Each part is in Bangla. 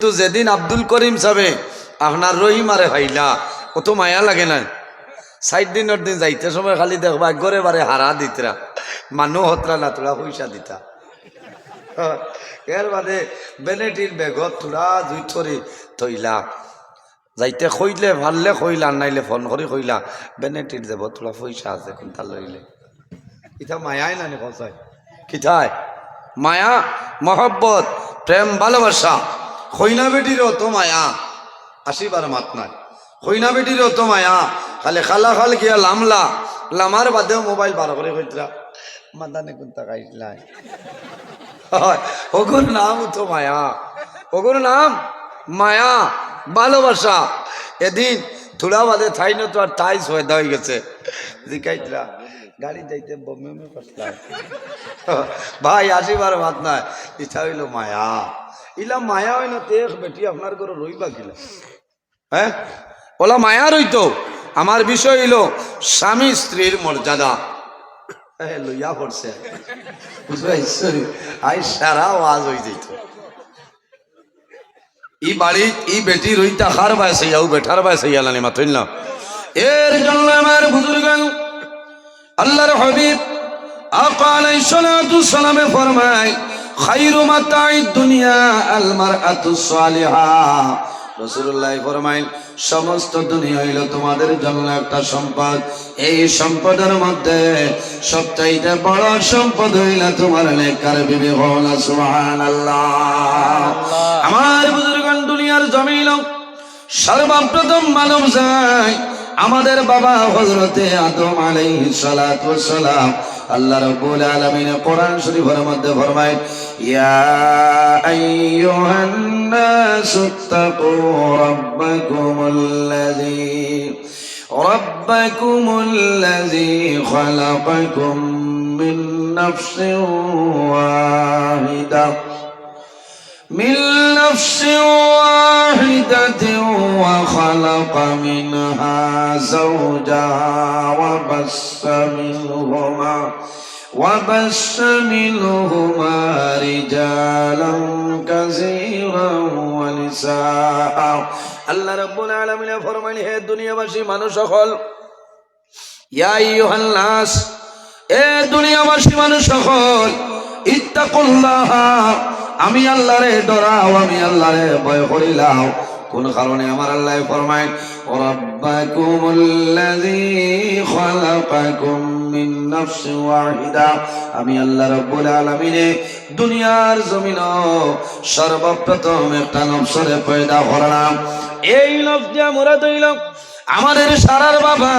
তো যেদিন আব্দুল করিম সাহেবে আপনার রহিমারে ভাইলা কত মায়া লাগে না। 60 দিনের দিন যাইতে সময় খালি দেখবা গড়ে বারে হারা দিতরা, মানুষ হতরা না তোরা পয়সা দিতা। এর বাদে বেনেটির বেগত তোরা দুই থরি থইলা যাইতে কইলে ভাললে কইলা, নাইলে ফোন করে কইলা বেনেটির দেব তোরা পয়সা আছে কোনটা লইলে। ইটা মায়াই না কসাই কিথায় মায়া মহব্বত প্রেম ভালোবাসা। খৈনা বেটির অত মায়া আসিবার মাত নাই। খৈনা বেটির অত মায়া খালি খালা খাল গিয়া লামলা লামার বাদেও মোবাইল বার করে কইতরা মাদানে কোনটা খাইলাই। ওগুর নাম তো মায়া, ওগুর নাম মায়া ভালোবাসা। এদিন থোড়া বাদে থাই না তো আর টাইস হয়ে দেওয়া গেছে জিকাইতরা গাড়ি যাইতে বমে করলাম। ভাই আসিবার মাত নাই। ইচ্ছা হইল মায়া, ইলা মায়া হয় না তেখ বেটি আপনার ঘরে রইবা কিলা। হ্যাঁ ওলা মায়া রইতো। আমার বিষয় হইল স্বামী স্ত্রীর মর্যাদা লইয়া পড়ছে। আই সারা ওয়াজ হয়ে যেত ই বাড়ি ই বেটি রইতা খার বায়সে যাও বেঠার বায়সে ইয়ালানি মাথইল না। এর জন্য আমার বুজুর্গান আল্লাহর হাবিব আকা আলাইহিস সালাতু সালামে ফরমায় খায়রু মাতাঈদ দুনিয়া আল মারআতুস সালিহা। রাসূলুল্লাহ ফরমায় সমস্ত দুনিয়া হইল তোমাদের জন্য একটা সম্পদ। এই সম্পদের মধ্যে সবচাইতে বড় সম্পদ হইল তোমার নেককার বিবি হল। সুবহানাল্লাহ। আমার বুজুর্গান দুনিয়ার জমিন সর্বপ্রথম মানব যায় আমাদের বাবা হযরতে আদম আলাইহিস সালাতু ওয়াস সালাম। আল্লাহ রাব্বুল আলামিন কোরআন শরীফের মধ্যে ফরমায় ইয়া আইয়ুহান নাসু তাকু রাব্বাকুমুল্লাযী খালাকাকুম মিন নাফসিন ওয়াহিদাহ من نفس واحدة وخلق منها زوجها وبث منهما رجالا كثيرا ونساء। আল্লাহ রাব্বুল আলামিন ফরমান হে দুনিয়াবাসী মানুষ সকল, ইয়া আইয়ুহান নাস এ দুনিয়াবাসী মানুষ সকল, ইত্তাকুল্লাহ আমি আল্লাহরে ডরাও, আমি আল্লাহরে ভয় করিলাও। কোন কারণে আমার আল্লাহ ফরমায় রাব্বাকুমুল্লাযী খালাকাকুম মিন নাফসিন ওয়াহিদা। আমি আল্লাহ রাব্বুল আলামিন দুনিয়ার জমিন সর্বপ্রথম একটা নফসরে পয়দা করলাম। এই নফস দিয়া মুরাদ হইল আমাদের সারার বাবা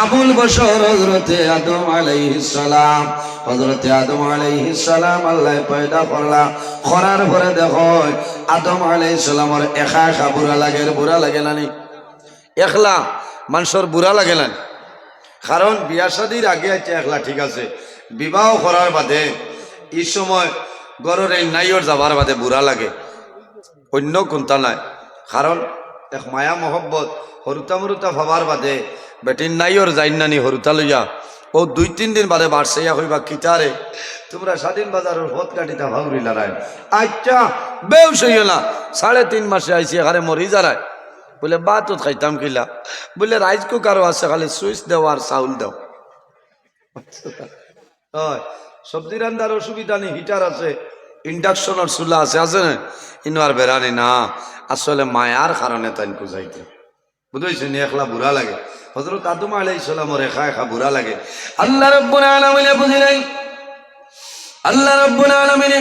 আবুল বশর হযরতে আদম আলাইহিস সালাম। হযরতে আদম আলাইহিস সালাম আল্লাহ পয়দা করলা। করার পরে দেখো আদম আলাইহিস সালামের একা একা বুড়া লাগে না? একলা মানুষের বুড়া লাগে না? কারণ বিয়া শাদির আগে আছে একলা ঠিক আছে, বিবাহ করার বাদে এই সময় গরের এই নাইয়র যাবার বাদে বুড়া লাগে, অন্য কোনটা নাই। কারণ এক মায়া মহব্বত হরুতা মরুতা ভাবার বাদে বেটির নাইয়র যাই নানি হরুতা লইয়া ও 2-3 দিন বাদে বাড়ছে ইয়া হইবা কিতারে তোমরা স্বাধীন বাজারের হত কাটিতা ভাউরি লড়াই। আচ্ছা বেউস হইও না, 3.5 মাসে আইসি এখানে মরি যারায় বলে বাত খাইতাম কিলা বলে রাইস কুকারও আছে খালি সুইচ দেও আর চাউল দেও। সবজি রান্নার অসুবিধা নেই, হিটার আছে, ইন্ডাকশনের চুলা আছে না, ইনো আর বেড়ানি না। আসলে মায়ার কারণে তাই বুঝাইতে বুঝেছি নি একলা বুড়া লাগে। হযরত আদম আলাইহিস সালামের একা একা বুড়া লাগে। আল্লাহ রাব্বুল আলামিন বুঝিলেন, আল্লাহ রাব্বুল আলামিন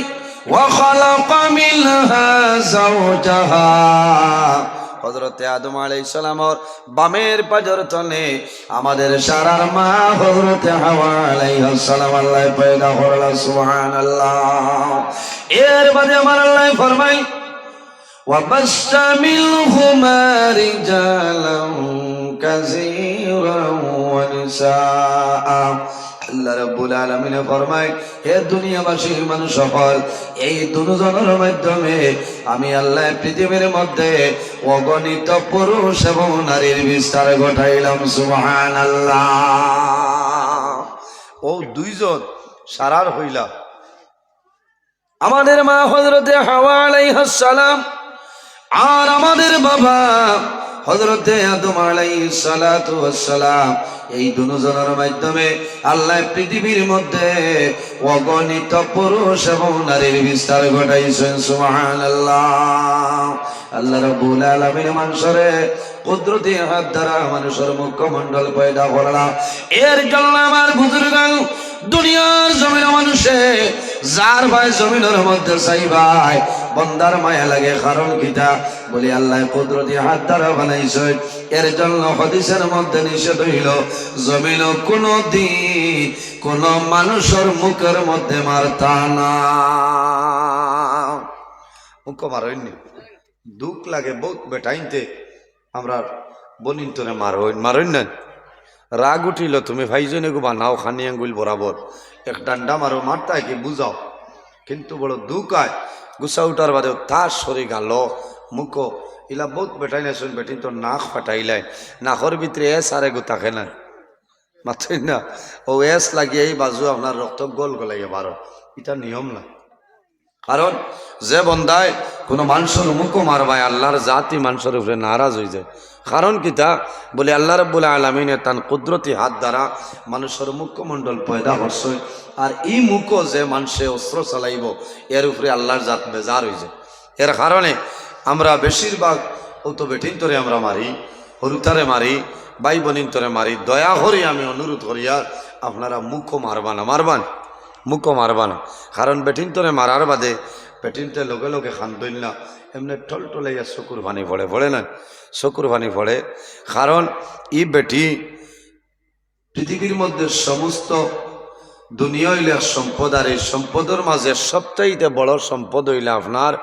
ওয়া খালাকা মিনহা যাওজাহা। হযরত আদম আলাইহিস সালামের বামের পাজর তলে আমাদের সারার মা হযরত হাওয়া আলাইহিস সালাম আল্লাহ পয়দা করলেন। সুবহানাল্লাহ। এর বাদে আমার আল্লাহ ফরমায় وبث منهما رجالا كثيرا ونساء। আল্লাহ রাব্বুল আলামিন ফরমায় হে দুনিয়াবাসী মানুষ সকল, এই দুজনের মাধ্যমে আমি আল্লাহ পৃথিবীর মধ্যে অগণিত পুরুষ এবং নারীর বিস্তার ঘটাইলাম। সুবহানাল্লাহ। ও দুইজন সারার হইলা আমাদের মা হযরতে হাওয়া আলাইহিস সালাম আর আমাদের বাবা হযরতে আদম আলাইহিস সালাতু ওয়াস সালাম, এই দুজনের মাধ্যমে আল্লাহ পৃথিবীর মধ্যে অগণিত পুরুষ এবং নারীর বিস্তার ঘটাইছেন। সুবহানাল্লাহ। আল্লাহ রাব্বুল আলামিন মানুষের কুদরতি হাত দ্বারা মানুষের মুখমণ্ডল পয়দা করলাম। এর জন্য আমার বুজুর্গান দুনিয়ার জমিন মানুষে যার ভাই জমিনের মধ্যে চাই ভাই বন্দার মায়া লাগে, কারণ কিটা বলি আল্লাহ কুদরতি হাত দ্বারা বানাইছে। এর জন্য হাদিসের মধ্যে নিষেধ হইল জমিন কোনো দিন কোন মানুষের মুখের মধ্যে মারতা না। মুখ মারইনি, দুঃখ লাগে বহুত বেটাইনতে আমরা বনিন তোরে মারইন না। রাগ উঠিল তুমি ভাইজনে গো বানাও খানি আঙ্গুল বরাবর এক ডান্ডা মারো, মারতায় কি বুঝাও, কিন্তু বড় দুঃখ আয় গুসা উঠার বাদে তার সরি গাল মুখো ইলা বহুত বেটাই না শুন বেটিন তো নাক ফাটাইলাই, নাকর ভিতরে এস আরে গো থাকে না মাথই না, ও এস লাগিয়ে এই বাজু আপনার রক্ত গোল গলাইয়া বারো, এটা নিয়ম না। কারণ যে বন্দায় কোনো মানুষের মুখও মারবায় আল্লাহর জাতি মানুষের উপরে নারাজ হয়ে যায়। কারণ কিতা বলে আল্লাহ রাব্বুল আলামিনে তান কুদরতি হাত দ্বারা মানুষের মুখমণ্ডল পয়দা করছে, আর এই মুখও যে মানুষে অস্ত্র চালাইব এর উপরে আল্লাহর জাত বেজার হয়ে যায়। এর কারণে আমরা বেশিরভাগ ও তো বেটিন তরে আমরা মারি, হরুতারে মারি, ভাই বোনিন তরে মারি। দয়া করি আমি অনুরোধ করি আর আপনারা মুখও মারবানা, মারবান মুখও মারবানা। কারণ বেটিন তরে মারার বাদে বেটিনতে লগে লগে খান্দইল না, এমনি টলটলাইয়া চকুর পানি পড়ে, পড়ে না চকুর পানি পড়ে। কারণ ই বেটি পৃথিবীর মধ্যে সমস্ত দুনিয়া হইলে সম্পদ, আর এই সম্পদের মাঝে সবচাইতে বড় সম্পদ হইলে আপনার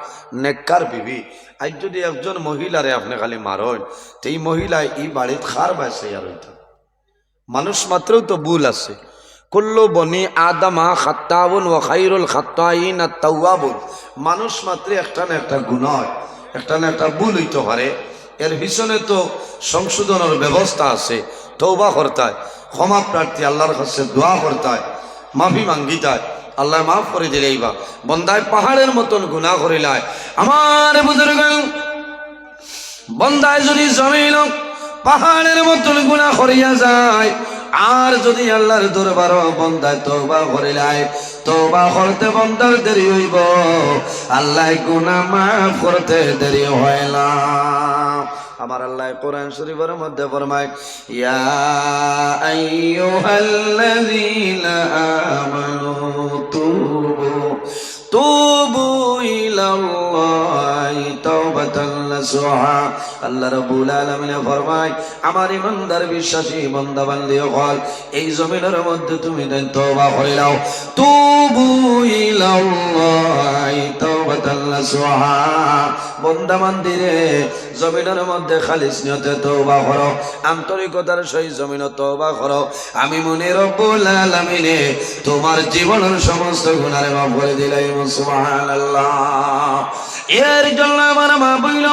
নেককার বিবি। আজ যদি একজন মহিলারে আপনি খালি মারেন তো এই মহিলায় এই বাড়িত খার বাইছে আর হইত মানুষ মাত্রও তো ভুল আছে। কুল্লু বনি আদমা খাত্তাবুন ওয়া খায়রুল খাত্তাইন আত-তাওয়াবুন, মানুষ মাত্র একটা না একটা গুনাহ হয়, একটা না একটা ভুল হইতে পারে। এর পিছনে তো সংশোধনের ব্যবস্থা আছে, তওবা করতে হয়, ক্ষমা প্রার্থী আল্লাহর কাছে দোয়া করতে হয়, মাফি মাঙ্গিতে হয়, আল্লাহ মাফ করে দিলেই বা বন্দায় পাহাড়ের মতন গুনাহ করিলায়। আমার বুজুর্গ বন্দায় যদি জমিন পাহাড়ের মতন গুনাহ করিয়া যায়, আর যদি আল্লাহর দরবার বন্দায় তওবা করিলায়, তওবা করতে বন্দার দেরি হইব, আল্লাহ গুনাহ মাফ করতে দেরি হয় না। আমার আল্লাহ কোরআন শরীফের মধ্যে ফরমায় ইয়া আইয়ুহাল্লাযীনা আমানু তুবু ইলাল্লাহি তাওবাতান নাসুহা। আল্লাহ রাব্বুল আলামিন ফরমায় আমার ইমানদার বিশ্বাসী বান্দা বান্দি হল এই জমিনের মধ্যে তুমি তওবা করে নাও, তুবু ইলাল্লাহি তাওবাতান নাসুহা। বান্দা বান্দিরে জমিনের মধ্যে খালিস নিয়তে তওবা করো, আন্তরিকতার সহিত জমিনে তওবা করো, আমি মনে রব্বুল আলামিনে তোমার জীবনের সমস্ত গুনাহ মাফ করে দিলাই। সুবহানাল্লাহ। এর জন্য আমার মা বইল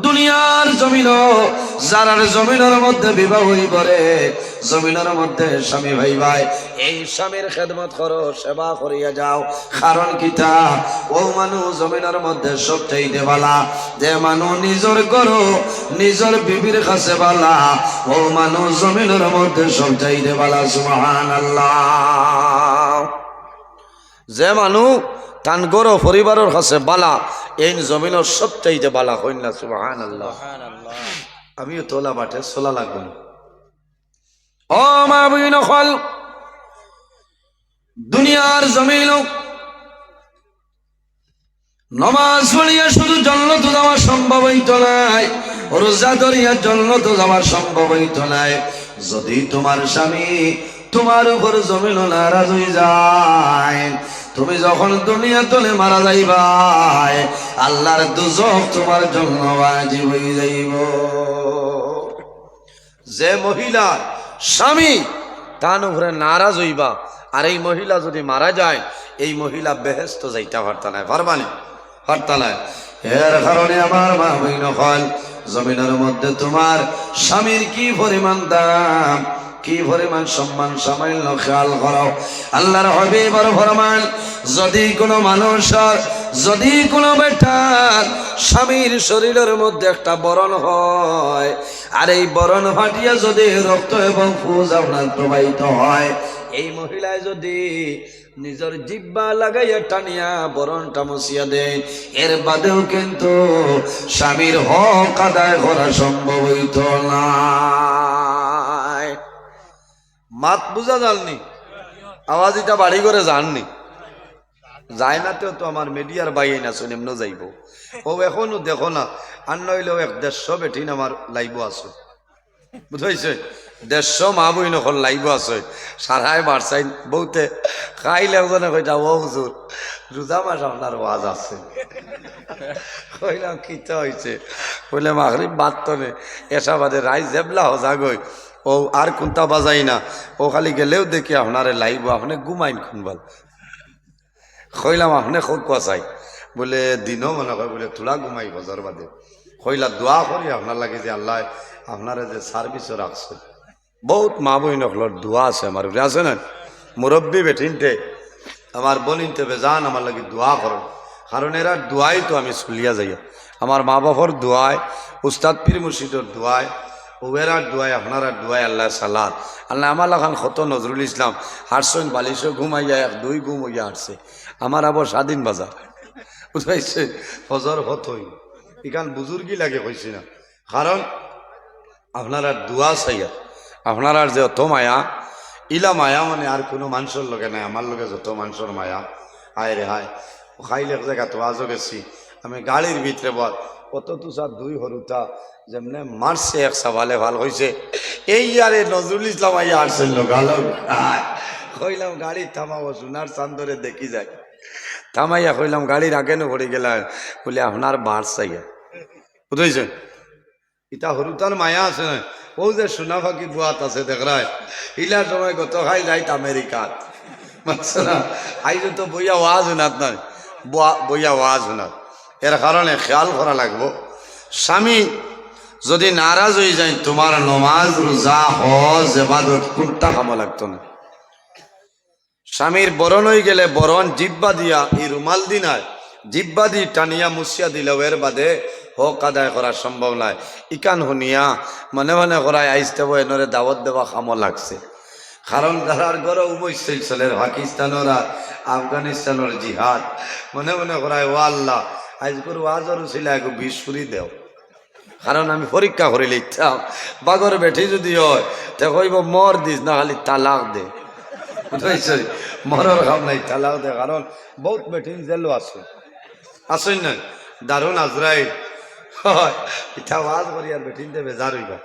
দুনিয়ার জমিন যারার জমিনের মধ্যে বিবাহ হই পড়ে, জমিনের মধ্যে স্বামী ভাই ভাই এই স্বামীর খেদমত করো, সেবা করিয়া যাও। কারণ কিতা ও মানুষ জমিনের মধ্যে সবচাইতে বালা, যে মানুষ নিজের করো নিজের বিবির কাছে বালা, ও মানুষ জমিনের মধ্যে সবচাইতে বালা। সুবহানাল্লাহ। যে মানুষ তান গরো পরিবারের কাছে বালা, এই জমিনের সবচাইতে বালা হইন না। সুবহানাল্লাহ। আমিও তোলা বাটে সোলা লাগবে না। ও মা বইন হল দুনিয়ার জমিন নমাজ পড়িয়া শুধু জান্নাত যাওয়া সম্ভব হইত নাই, রোজা ধরিয়া জান্নাত যাওয়া সম্ভব হইত নাই। যদি তোমার স্বামী তোমার উপর জমিন নারাজ হয়ে যায়, তুমি যখন দুনিয়া তলে মারা যাইবাই, আল্লাহর দুজখ তোমার জন্য ওয়াজিব হয়ে যাইব। যে মহিলা স্বামী তার উপরে নারাজ হইবা, আর এই মহিলা যদি মারা যায়, এই মহিলা বেহেশত যাইতে পারতা না, পারবানি পারতা না। এর কারণে আমার মা বইন হল জমিনের মধ্যে তোমার স্বামীর কি পরিমাণ দাম, কি পরিমাণ সম্মান সামান্য খেয়াল করো। আল্লাহর হাবিব ফরমান যদি কোনো মানুষের যদি কোনো বেটার স্বামীর শরীরের মধ্যে একটা বরণ হয়, আর এই বরণ ফাটিয়া যদি রক্ত এবং ফুজ আপনার প্রবাহিত হয়, এই মহিলায় যদি নিজের জিব্বা লাগাইয়া টানিয়া বরণটা মুছিয়া দেয়, এর বাদেও কিন্তু স্বামীর হক আদায় করা সম্ভব হইত না। মাত বুঝা যাননি? আওয়াজ এটা বাড়ি করে জাননি? যায় না তো আমার মিডিয়ার বাইয়ে না শুনে এমন যাইব। ও এখনো দেখো না, আর নইলেও 150 বেঠিন আমার লাইব আছে, বুঝাইছে? 150 মা বই নকল লাইব আছে, সারাই বাড়ছাই বউতে খাইলে ওজনে কইটা ও হুজুর রোজা মাস আপনার ওয়াজ আছে। কইলাম কিতা হয়েছে? বলে মাগরিব বাদ তনে এসা বাদে রাই জেবলা হজা গই, ও আর কোনটা বাজাই না, ও খালি গেলেও দেখি আপনারে লাইব, আপনি ঘুমাইন খুনবাল। কইলাম আপনি খুব কচাই? বলে দিনও মনে হয় বলে তোলা ঘুমাই বজার বাদে। কইলা দোয়া করি আপনার লাগে যে আল্লাহ আপনারা যে সার্ভিসও রাখছে। বহুত মা বই নকলর দোয়া আছে আমার আছে না, মুরব্বী বেঠিনতে আমার বনিনতে বেজান আমার লাগে দোয়া করেন, কারণ এরা দোয়াই তো আমি চলিয়া যাই। আমার মা বাবার দোয়ায়, উস্তাদ পীর মুর্শিদর দোয়ায়, ওবেরার দোয়ায়, আপনারা দোয়ায়, আল্লাহ সালাদ আল্লাহ আমার লাখান কত নজরুল ইসলাম হারসইন বালিশও ঘুমাইয়া 1-2 ঘুম হইয়া হারছে। আমার আবার স্বাধীন বাজার বুঝাইছে ফজর হতই এখান বুজুর্গি লাগে কইছি না, কারণ আপনারা দোয়া চাইয়া, আপনার যে অত মায়া, ইলা মায়া মানে আর কোনো মানুষের লগে নাই, আমার লগে যত মানুষের মায়া। হায় রে হায়, খাইলে এক জায়গা তো আজও গেছি আমি গাড়ির ভিতরে বল, কত তুষার 2 হরুতা যেমনে মারছে এক সবালে ভাল হয়েছে। এই আরে নজরুল ইসলাম আইয়া আসছেন গালো, কইলাম গাড়ি থামাবো, সোনার চান্দরে দেখি যায়। থামাইয়া কইলাম গাড়ির আগে নো পড়ে গেলাম, বলে আপনার বার চাইয়া বুঝেছেন। ইটা হরুতার মায়া আছে না, ও যে সোনা ফাঁকি বুয়াত আছে দেখরায়, ইলার সময় গত খাই যাইত আমেরিকাত বুঝছো না, আইজ তো বইয়া ওয়াজ শুনাত নয়, বইয়া ওয়াজ শুনাত। এর কারণে খেয়াল করা লাগবো, স্বামী যদি নারাজ হয়ে যায়, তোমার নমাজ রোজা হজ ইবাদত কোনটা কাম লাগতো না। স্বামীর বরণ হয়ে গেলে বরণ জিব্বা দিয়া এই রুমাল দিনায় জিব্বা দি টানিয়া মুছিয়া দিলেও এর বাদে হক আদায় করা সম্ভব নয়। ইকান শুনিয়া মনে মনে করায় আইসতে এনরে দাওয়াত দেওয়া কাম লাগছে, কারণ যারার ঘরে উমৈছিল চলে পাকিস্তানের আর আফগানিস্তানের জিহাদ, মনে মনে করায় ও আল্লাহ আজ করে ওয়াজর ছিল এক 20 ফুরি দেও, কারণ আমি পরীক্ষা করে লিখতাম বাগর বেঠি যদি হয় তে কইব মর দিস না খালি তালাক দে, বুঝাইছে? মরার কাম নাই, তালাক দে, কারণ বহুত বেঠিন জেলও আছে আসেন না, দারুন আজরাইল ইটা ওয়াজ করি আর বেঠিন দে বেজার হইবা।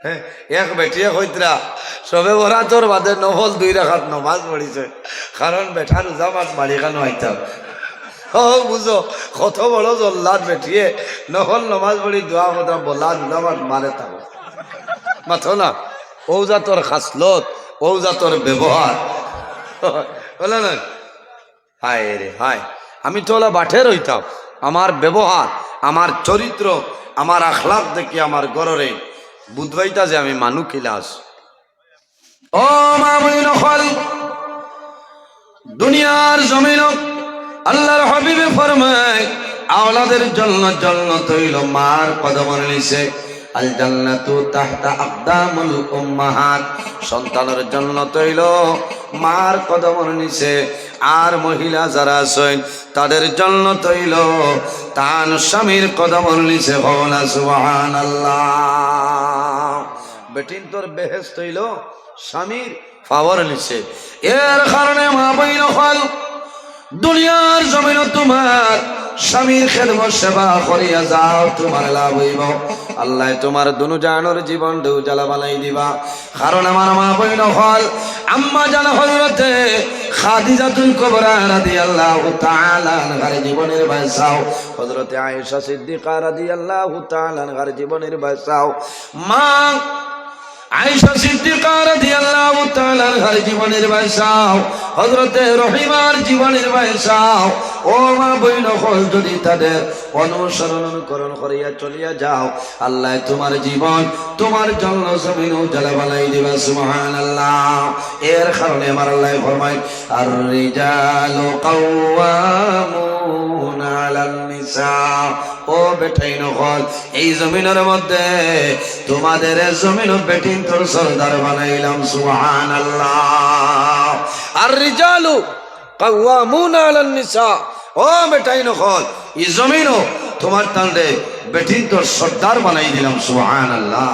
হ্যাঁ, এক বেটিয়ে কইতরা সবে ওরা তোর বাদে নফল 2 রাকাত নমাজ পড়িছে, কারণ বেটার রোজা মাছ মালিকানো হইতাম। ও বুঝো কত বড় জল্লাদ বেটিয়ে নফল নমাজ পড়ি দোয়া কথা বলা রোজা মাছ মারে থাকো মাথো না। ও যা তোর খাসলত, ও যা তোর ব্যবহার, বলে না হায় রে হায়, আমি তো ওলা বাঠে রইতাম, আমার ব্যবহার, আমার চরিত্র, আমার আখলাক দেখি আমার গররে বুধবাইতা যে আমি মানু কিলাস। ও মা বইন হল দুনিয়ার জমিন আল্লাহর হাবিবে ফরমায় আওলাদের জন্য জান্নাত হইল মার কদমের নিচে, আল জান্নাতু তাহতা আকদামুল উম্মাহাত, সন্তানের জান্নাত হইল মার কদমের নিচে। আর মহিলা যারা আছেন তাদের জান্নাত হইল তার স্বামীর কদমের নিচে। বলা সুবহানাল্লাহ। বেটিন তোর বেহেশত হইল স্বামীর পাওয়ার নিচে। এর কারণে মা বইন হল দুনিয়ার জমিন তোমার স্বামীর খেদমত সেবা করিয়া যাও, তোমার লাভ হইব। আল্লাহ তোমার দুনু জানোর জীবন ঢেউজালা বানাই দিবা। কারণ আমার মা বইন হল আম্মা জান হযরতে খাদিজাতুল কুবরা রাদিয়াল্লাহু তাআলা আনহার জীবনের বাসাও, হযরতে আয়েশা সিদ্দিকা রাদিয়াল্লাহু তাআলা আনহার জীবনের বাসাও, মা আয়েশা সিদ্দিকা রাদিয়াল্লাহু তাআলা আনহার জীবনের বাসাও, হযরতে রহিমার জীবনের বাসাও। ও মা বইন হল যদি তাদের অনুসরণ অনুকরণ করিয়া চলিয়া যাও, আল্লাহ তোমার জীবন তোমার জন্য জমিন উজালা বানাই দিবা। সুবহানাল্লাহ। এর কারণে আমার আল্লাহ ফরমায় আর রিজালু কাওয়ামুন কাওয়ামুনা আলান নিসা। ও বেটাই নকল, এই জমিনের মধ্যে তোমাদের জমিন বেটিন তোর সরদার বানাইলাম। সুবহানাল্লাহ। আর রিজালু কাওয়ামুনা আলান নিসা। ও বেটাই নকল, এই জমিনও তোমার তান্ডে বেটিন তোর সর্দার বানাই দিলাম। সুবহানাল্লাহ।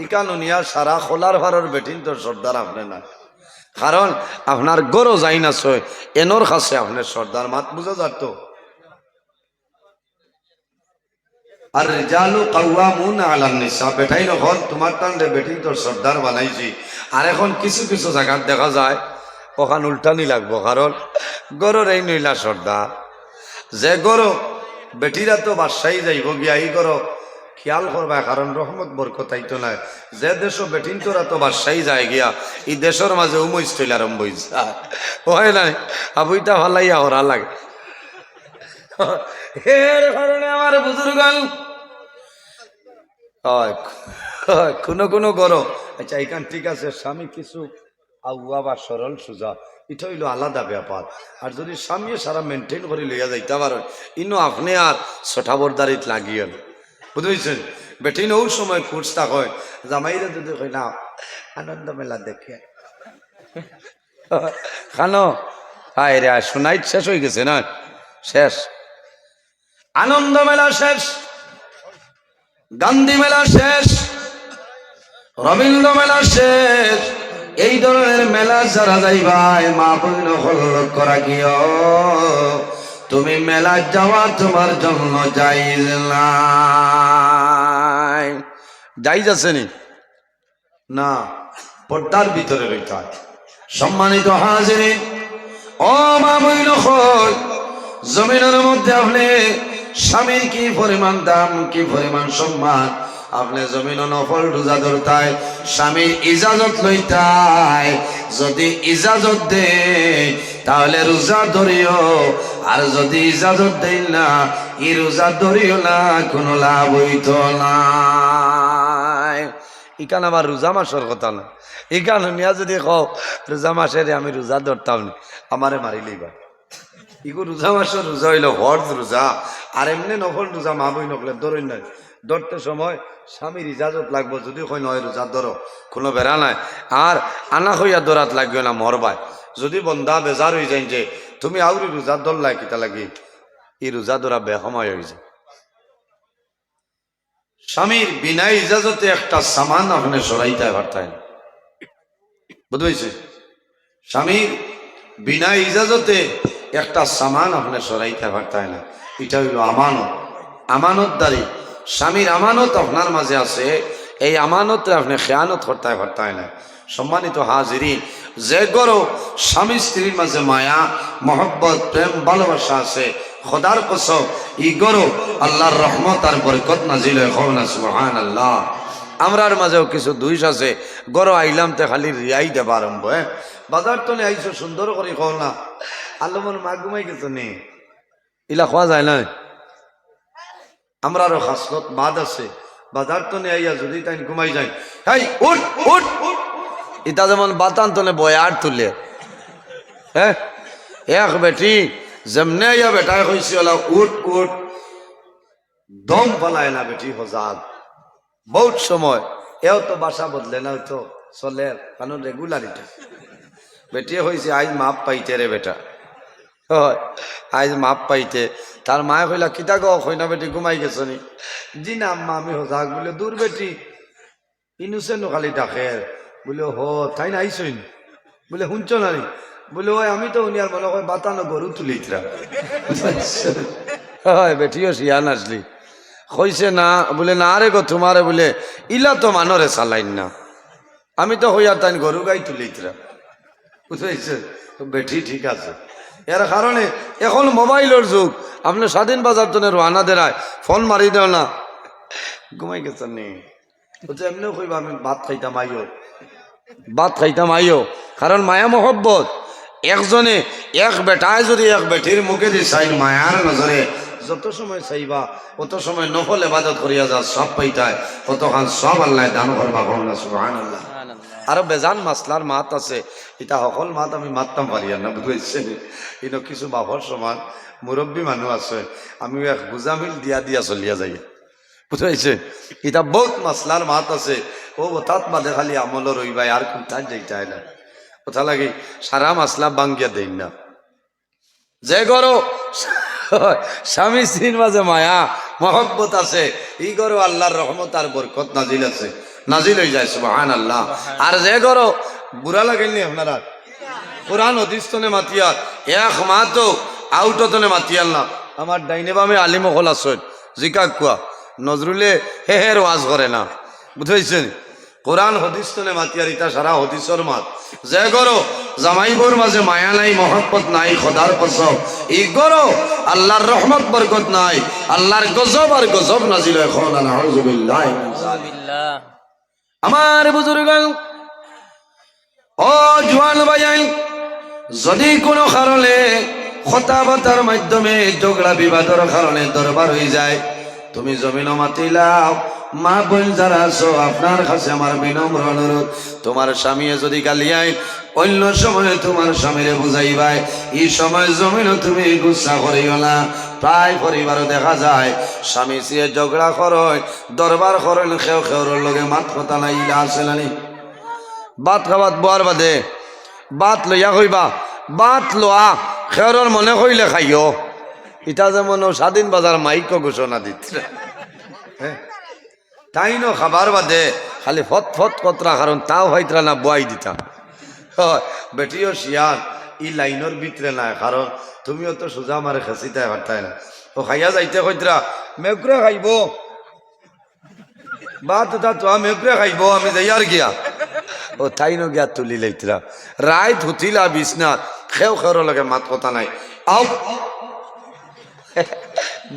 ইকানুনিয়া সারা খোলার ভারর বেটিন তোর সর্দার আপনি না, কারণ আপনার গরো যাই না ছয় এনোর কাছে আপনার সর্দার মাত বুঝা যাত। আর রিজালু কাওয়ামুনা আলান নিসা, বেটাই নকল তোমার তান্ডে বেটিন তোর সর্দার বানাইছি। আর এখন কিছু কিছু জায়গায় দেখা যায় ওখান উল্টানি লাগবো, কারণ গরোর এই নইলা সর্দার। যে গরো বেটিরা তো বাদশাহী যাইব গিয়া, এই গরো খেয়াল করবা, কারণ রহমত বরকত আইতো নাই। যে দেশ বেটিন তোরা তো বাদশাহী যায় গিয়া, এই দেশের মাঝে উমইস তৈল আরম্ভ হয়েছে, হয় নাই? আবুইটা ভালাইয়া হরা লাগে। এর কারণে আমার বুজুর্গান কোনো কোনো গরো, আচ্ছা এখান ঠিক আছে, স্বামী কিছু আগুয়া বা সরল সোজা, এটা হইল আলাদা ব্যাপার। আর যদি স্বামী সারা মেনটেন করে লইয়া যাইতে পারেন, ইনো আপনি আর ছটাবরদারিত লাগিয়েন, বুঝেছেন? বেটিন ওই সময় খুঁজতা হয়, জামাইরা যদি কই না আনন্দ মেলা দেখে খানো, হায় রে শোনাই শেষ হয়ে গেছে না, শেষ আনন্দ মেলা শেষ, গান্ধী মেলা শেষ, রবীন্দ্র মেলা শেষ। এই ধরনের মেলা যারা যাইবাই মা বইন লক্ষ্য রাখিও, তুমি মেলা যাওয়া তোমার জন্য জায়েজ নাই। জায়েজ আছে নি? না, পর্দার ভিতরে রইতে হয়। সম্মানিত হাজিরিন, ও মা বইন, জমিনের মধ্যে আপনি স্বামীর কি পরিমাণ দাম, কি পরিমাণ সম্মান, আপনি জমিন নফল রোজা ধরতাই, স্বামীর ইজাজত লইতাই। যদি ইজাজত দে তাহলে রোজা ধরিও, আর যদি ইজাজত দেই না ই রোজা ধরিও না, কোনো লাভ হইত না। ইকান আমার রোজা মাসের কথা না, ইকান নিয়া যদি কও রোজা মাসের আমি রোজা ধরতাম না, আমারে মারিলেই বা। ইগো রোজা মাসের রোজা হইল ফরজ রোজা, আর এমনি নফল রোজা মা বই নকলে ধরেন নাই। ধরতে সময় স্বামীর ইজাজত লাগবো, যদি কই নয় রোজা ধরো কোনো বেড়া নাই, আর আনা হইয়া দৌড়াত লাগবে না মরবাই। যদি বন্ধা বেজার হয়ে যায় যে তুমি আউরি রোজা ধরলাই কিতা লাগি, এই রোজা ধরা বেসময় হয়ে যায়। স্বামীর বিনা ইজাজতে একটা সামান আপনি সরাইতে পারতেন, বুঝতে? স্বামীর বিনা ইজাজতে একটা সামান আপনি সরাইতে পারতেন না, এটা হইল আমানত, আমানতদারি। স্বামীর আমানত আপনার মাঝে আছে, এই আমানতে আপনি খেয়ানত করতে পারতেন না। সম্মানিত হাজিরিন, যে গরো স্বামী স্ত্রীর মাঝে মায়া মহব্বত প্রেম ভালোবাসা আছে, খোদার কসম ই গরো আল্লাহর রহমত আর বরকত নাজিল হয় না। সুবহানাল্লাহ। আমরার মাঝেও কিছু দুইশ আছে, গরো আইলাম তে খালি রিয়াই দেবা আরম্ভ। বাজার তো নে আইসো সুন্দর করে কও না, আল্লাহর মা ঘুমাই গেছে নে, ইলা খাওয়া যায় না। আমরারও খাসলত বাদ আছে, বাজার তো নে আইয়া যদি তাই ঘুমাই যায়, হাই উঠ উঠ উঠ, ইটা যেমন বাতান তো নে বয়ার তুলে। হ্যাঁ, এক বেটি যেমনে আইয়া বেটায় কইছি ওলা উঠ উঠ, দম পালায় না বেটি হজাক বহুত সময়। এও তো বাসা বদলে না, তো চলে কারণ রেগুলারিটি। বেটিয়ে হয়েছে আজ মাপ পাইতে রে বেটা, হয় আজ মাপ পাইতে। তার মায়ে কইলা কিতা গো, কই না বেটি ঘুমাই গেছ নি? জি না আম্মা আমি হজাক। বলে দূর বেটি ইনুসেন খালি ডাকে। বলে হ তাই না আইসইন? বলে শুনছ না নি? বলে ওই আমি তো উনি আর মনে হয় বাতানো গরু তুলিতরা। হয় বেটিও শিয়ান আসলি কইছে না, বলে না রে গো তোমারে বলে ইলা তো মানরে চালাইন না, আমি তো হইয়া তাই গরু গাই তুলিতরা, বুঝেছে? বেটি ঠিক আছে। এর কারণে এখন মোবাইলের যুগ, আপনি স্বাধীন বাজার জন্য রানা দেরায় ফোন মারি দেও না, ঘুমাই গেছেন নি? বলছে এমনিও কইবা আমি ভাত খাইতাম আইও, ভাত খাইতাম আইও, কারণ মায়া মহব্বত। একজনে এক বেটায় যদি এক বেটির মুখে দিয়ে চাই মায়ার নজরে, যত সময় চাইবা অত সময় নফল ইবাদত করিয়া যা সব পাইতায়, ততক্ষণ সব আল্লাহ দান করবা। সুবহানাল্লাহ। আরো বেজান মাসলার মাত আছে, এটা সকল মাত আমি মাততাম পারি না, বুঝেছেন? কিন্তু কিছু বাপর সমান মুরব্বী মানুষ আছে আমি এক গুজামিল দিয়া দিয়া চলিয়া যাই বুঝাইছে এটা বহুত মাসলার মাত আছে ও তাত বাদে খালি আমল রইবাই আর কোথায় যাইতে না কথা লাগে সারা মাসলা বাঙ্গিয়া দেই না যে গরো স্বামী স্ত্রীর মাঝে মায়া মহব্বত আছে ই গরো আল্লাহর রহমত আর বরকত নাজিল আছে নাজিল হয়ে যায় সুবহানাল্লাহ। আর যে গরো বুড়া লাগেননি আপনারা কোরআন অধিস্তনে মাতিয়ার এক মা তো আউটতনে মাতিয়াল না আমার ডাইনে বামে আলিম হল আসন জিকা কুয়া নজরুলে হের ওয়াজ করে না বুঝাইছেন কোরআন হদিস্তনে মাতিয়ার ইটা সারা হদিসর মাত যে গরো জামাইবোর মাঝে মায়া নাই মহব্বত নাই খোদার কসম ই গরো আল্লাহর রহমত বরকত নাই আল্লাহর গজব আর গজব নাজিল এখন আউযুবিল্লাহ আমার বুজুর্গান ও জওয়ান ভাইয়ান যদি কোনো কারণে কথাবার্তার মাধ্যমে ঝগড়া বিবাদের কারণে দরবার হয়ে যায় তুমি জমিনও মাতিলাও মা বোন যারা আছো আপনার কাছে আমার বিনম্র অনুরোধ তোমার স্বামী যদি গালিয়ায় অন্য সময়ে তোমার স্বামীরে বুঝাইবাই এই সময় জমিনও তুমি গুসা করিও না প্রায় পরিবারও দেখা যায় স্বামী সিয়ে ঝগড়া করেন দরবার করেন খেও খেওর লগে মাত কথা নাই আছে নানি বাত খাবাত বোয়ার বাদে বাত লইয়া কইবা বাত লোয়া খেওর মনে কইলে খাইও ইটা যেমন স্বাধীন বাজার মাইক ঘোষণা দিচ্ছে তাই ন খাবার বাদে খালি ফত ফত কতরা কারণ তাও হয়তরা না বয়াই দিতাম বেটিও শিয়ান ই লাইনের ভিতরে নাই কারণ তুমিও তো সোজা মারে খেসিতে পারতাই না ও খাইয়া যাইতে কইতরা মেঘরে খাইব বা তো মেঘরে খাইব আমি যাই আর গিয়া ও তাই ন গিয়া তুলি লাইতরা রায় ধুতিলা বিছনাথ খেও খেওর লগে মাত কথা নাই আও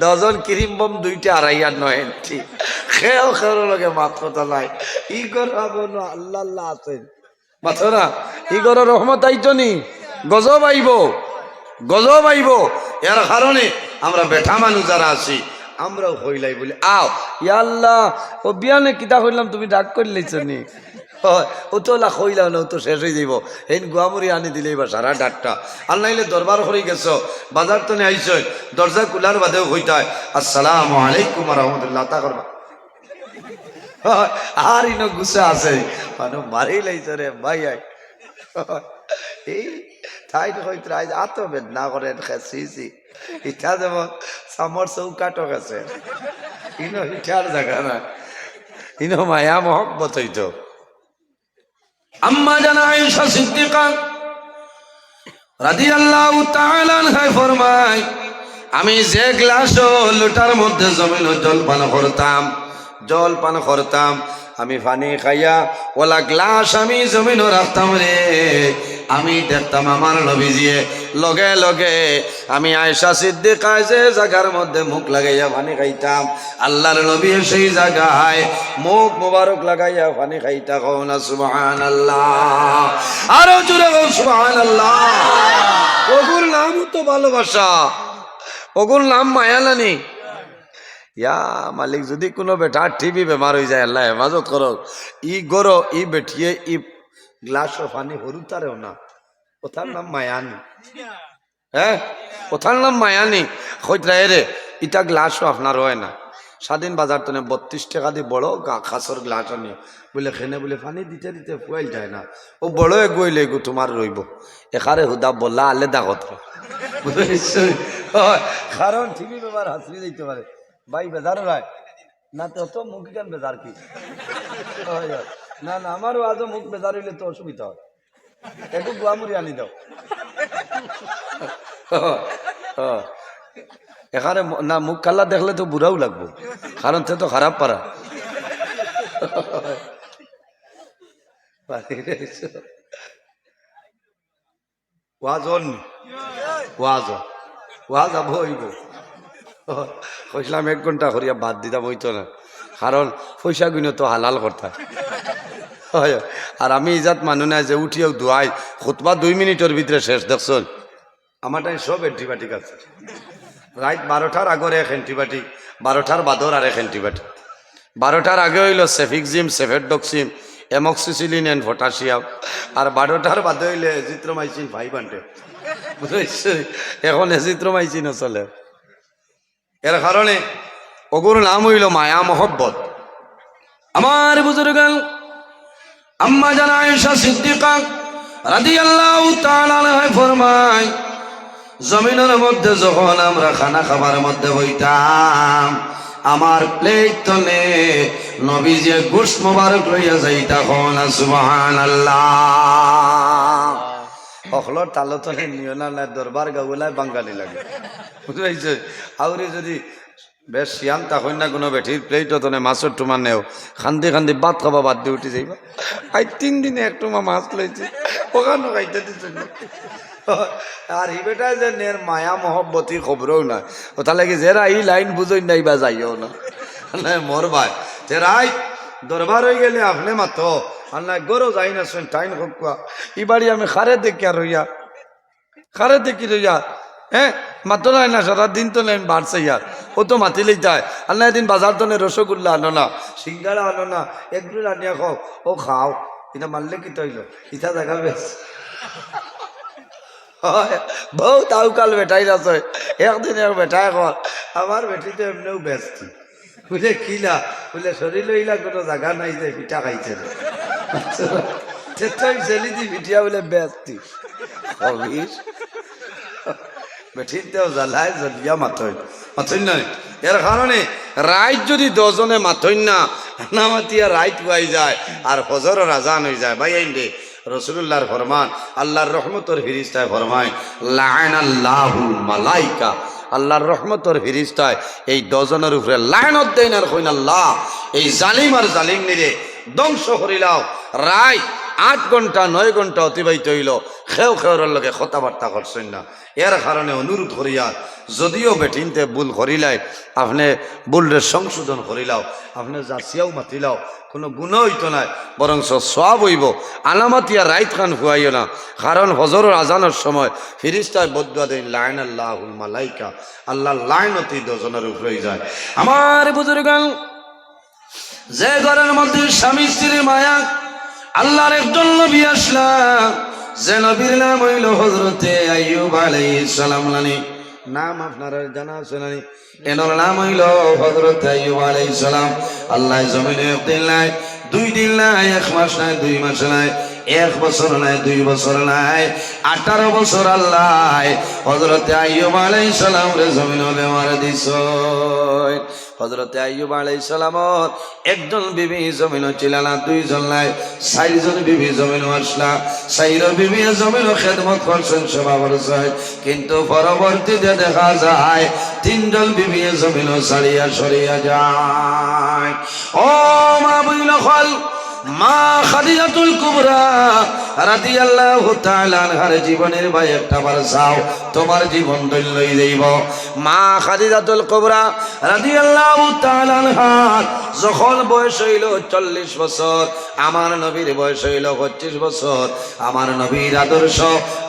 ডজন ক্রিম বম দুইটা আড়াইয়ার নয় ঠিক খেও খেওর লগে মাত কথা নাই ই গর আল্লাহ আল্লাহ আছেন মাথো না ই গর রহমত আইতো নি গজব আইব এর কারণে আমরা বেঠা মানুষ যারা আছি আমরাও হইলাই বলি আও ইয়া আল্লাহ ও বিয়ানে কিতা হইলাম তুমি ডাক করে লাইছ নি ও তো লাখ হইলাম না ও তো শেষ হয়ে যাইব এই গুয়ামুড়ি আনি দিলে এবার সারা ডাকটা আর নাইলে দরবার করে গেছো বাজার তো নিয়ে আইস দরজা কুলার বাদেও হইতায় আসসালামু আলাইকুম রহমতুল্লাহ তা করবা আর ইন গুসা আছে মানুষ মারি লাইছে রে ভাই এই তাই হইতে আত বেদনা করেন খেসিছি ইটা যেমন সামর চৌকাটো গেছে ইনো ইটার জায়গা না ইনো মায়া মহব্বত হইতো আম্মা জানা আয়েশা সিদ্দিকা রাদিয়াল্লাহু তাআলা আনহা ফরমায় আমি যে গ্লাস লোটার মধ্যে জমিন জল পান করতাম আমি পানি খাইয়া ওলা গ্লাস আমি জমিন রাখতাম রে আমি দেখতাম আমার নবীজিয়ে লগে লগে আমি আয়েশা সিদ্দিকা যে জায়গার মধ্যে মুখ লাগাইয়া পানি খাইতাম আল্লাহর নবী সেই জায়গায় মুখ মুবারক লাগাইয়া পানি খাইতা কও না সুবহানাল্লাহ আরো জোরে কও সুবহানাল্লাহ ওগুর নাম তো ভালোবাসা ওগুর নাম মায়ালানি ইয়া মালিক যদি কোনো বেটা টিভি বেমার হয়ে যায় আল্লাহ হেফাজত করো ই গরো ই বেঠিয়ে ই গ্লাস পানি হরুতারেও না ওথার নাম মায়ানি হ্যাঁ ওথার নাম মায়ানি হইতরা রে ইটা গ্লাসও আপনার হয় না স্বাধীন বাজার তো 32 টাকা দিয়ে বড় খাসর গ্লাস আনি বলে খেনে বলে পানি দিতে দিতে ফুয়াইল যায় না ও বড় এগুইলে গো তোমার রইব এখারে হুদা বললা আলাদা কথা কারণ টিভি বেমার হাসি দিতে পারে ভাই বেজার রায় না তো মুখ কেন বেজার কি না না আমারও আজও মুখ বেজার হইলে তো অসুবিধা হয় একটু গুয়ামুড়ি আনি দাও এখানে না মুখ কাল্লা দেখলে তো বুড়াও লাগবো কারণ সে তো খারাপ পারা ওয়াজ হইব কইলাম 1 ঘন্টা করিয়া বাদ দিতাম হইতো না কারণ পয়সা গুলো তো হালাল করতাম আর আমি ইজাত মানুষ নাই যে উঠিও ধোয়াই খুতবা 2 মিনিটের ভিতরে শেষ দেখছন আমার টাইম সব অ্যান্টিবায়োটিক আছে রাত 12টার আগের এক অ্যান্টিবায়োটিক 12টার বাদর আর এক অ্যান্টিবায়োটিক 12টার আগে হইল সেফিক্সিম সেফেডক্সিম এমক্সিসিলিন এন্ড পটাশিয়াম আর 12টার বাদে হইলে এজিথ্রোমাইসিন 500 বুঝেছি এখন চিত্র মাইছি না চলে এর কারণে ওগুর নাম হইল মায়া মহব্বত। আমার বুজুর্গান আম্মা জান আয়েশা সিদ্দিকা রাদিয়াল্লাহু তাআলা আনহা ফরমায় জমিনের মধ্যে যখন আমরা খানা খাবার মধ্যে বইতাম আমার প্লেট তলে নবীজি গোশত মোবারক লইয়া যাইতা কোন সুবহানাল্লাহ। অখলর তালো তলে নিও না দরবার গাউলাই বাঙালি লাগে বুঝাইছে। আউরি যদি বেশ শিয়ান তখন না কোনো বেঠির প্লেট তনে মাছের টুমা নেও খান্দি খান্দি ভাত খাবা বাদ দিয়ে উঠে যাইবা। আই 3 দিনে এক টুমা মাছ লইছি ওখানে খাইতে দিচ্ছেন আর ই বেটা যে নের মায়া মহব্বতী খবরও না ও তাহলে কি যেরা এই লাইন বুঝই নাই বা যাইও না মোর ভাই যে রাই দরবার হয়ে গেলে আপনি মাতো আর না গরো যাই না শুন টাইম হোকা ই বাড়ি আমি খারে দেখি আর হইয়া খারে দেখি রইয়া হ্যাঁ মাতো নাই না সারা দিন তো লাইন বাড়ছে ইয়ার ও তো মাতিলেই যায় আর না এদিন বাজার তো রসগোল্লা আনো না সিঙ্গারা আনো না একটু আনিয়া খাও ও খাও এটা মারলে কি তৈল ইটা দেখা বেশ বউ তাও কাল বেটাই আছে একদিন এক বেটাই কর আমার বেটি তো এমনিও ব্যস্ত বুঝলে কিলা বুঝলে শরীর লইলা কোনো জায়গা নাই যে পিঠা খাইছে ছেলি দি পিঠিয়া বলে ব্যস্ত বেঠিতেও জ্বালায় জ্বলিয়া মাথই মাথই নয়। এর কারণে রাইত যদি 10 জনে মাথই না নামাতিয়া রাইত পাই যায় আর ফজরের আজান হয়ে যায় ভাই আইন রে রসুল্লাহর ফরমান আল্লাহর রহমতর ফিরিস্তায় ফরমায় লাআনাল্লাহুল মালাইকা আল্লাহর রহমতর ফিরিস্তায় এই 10 জনের উপরে লায়নত দেন আর কইন আল্লাহ এই জালিম আর জালিম নিরে ধ্বংস করিলাও। রায় 8 ঘন্টা 9 ঘন্টা অতিবাহিত হইল খেউ খেউর লগে কথাবার্তা করছেন না। এর কারণে অনুরোধ করিয়া যদিও বেঠিনতে ভুল করিলাই আপনি ভুলরে সংশোধন করিলাও আপনি জাসিয়াও মাতিলাও কোনো গুণ হইতো না বরং সওয়াব হইব। আলামাতিয়া রাইত খান ফুয়াইও না কারণ ফজরের আজানের সময় ফিরিস্তায় বদুয়া দেন লাআনাল্লাহুল মালাইকা আল্লাহ লায়নতি 10 জনের উপরে যায়। আমার বুজুর্গান যে ঘরের মধ্যে স্বামী স্ত্রীর মায়া আল্লাহর একজন নবী আসলা যে নবীর নাম হইল হযরতে আইয়ুব আলাইহিস সালাম নাম আপনারা জানা আছে না এনার নাম হইল হযরতে আইয়ুব আলাইহিস সালাম। আল্লাহ জমিনে একদিন নাই 2 দিন নাই 1 মাস নাই 2 মাস নাই 1 বছর নাই 2 বছর নাই 18 বছর আল্লাহ হযরতে আইয়ুব আলাইহিস সালাম রে জমিনে বেমার দিছ। হযরতে আইয়ুব আলাইহিস সালামর একজন বিবি জমিন ছিল না 2 জন নাই 4 জন বিবি জমিন আসলা 4 বিবি জমিন খেদমত করছেন সেবা করছেন কিন্তু পরবর্তীতে দেখা যায় 3 জন বিবি জমিন ছাড়িয়া সরিয়া যায়। ও মা বুঝল খল মা খাদিজাতুল কুবরা রাদিয়াল্লাহু তাআলা আনহার জীবনের ভাই একটা বার চাও তোমার জীবন দইলই দেব। মা খাদিজাতুল কুবরা রাদিয়াল্লাহু তাআলা আনহার যখন বয়স হইল 40 বছর আমার নবীর বয়স হইল 25 বছর আমার নবীর আদর্শ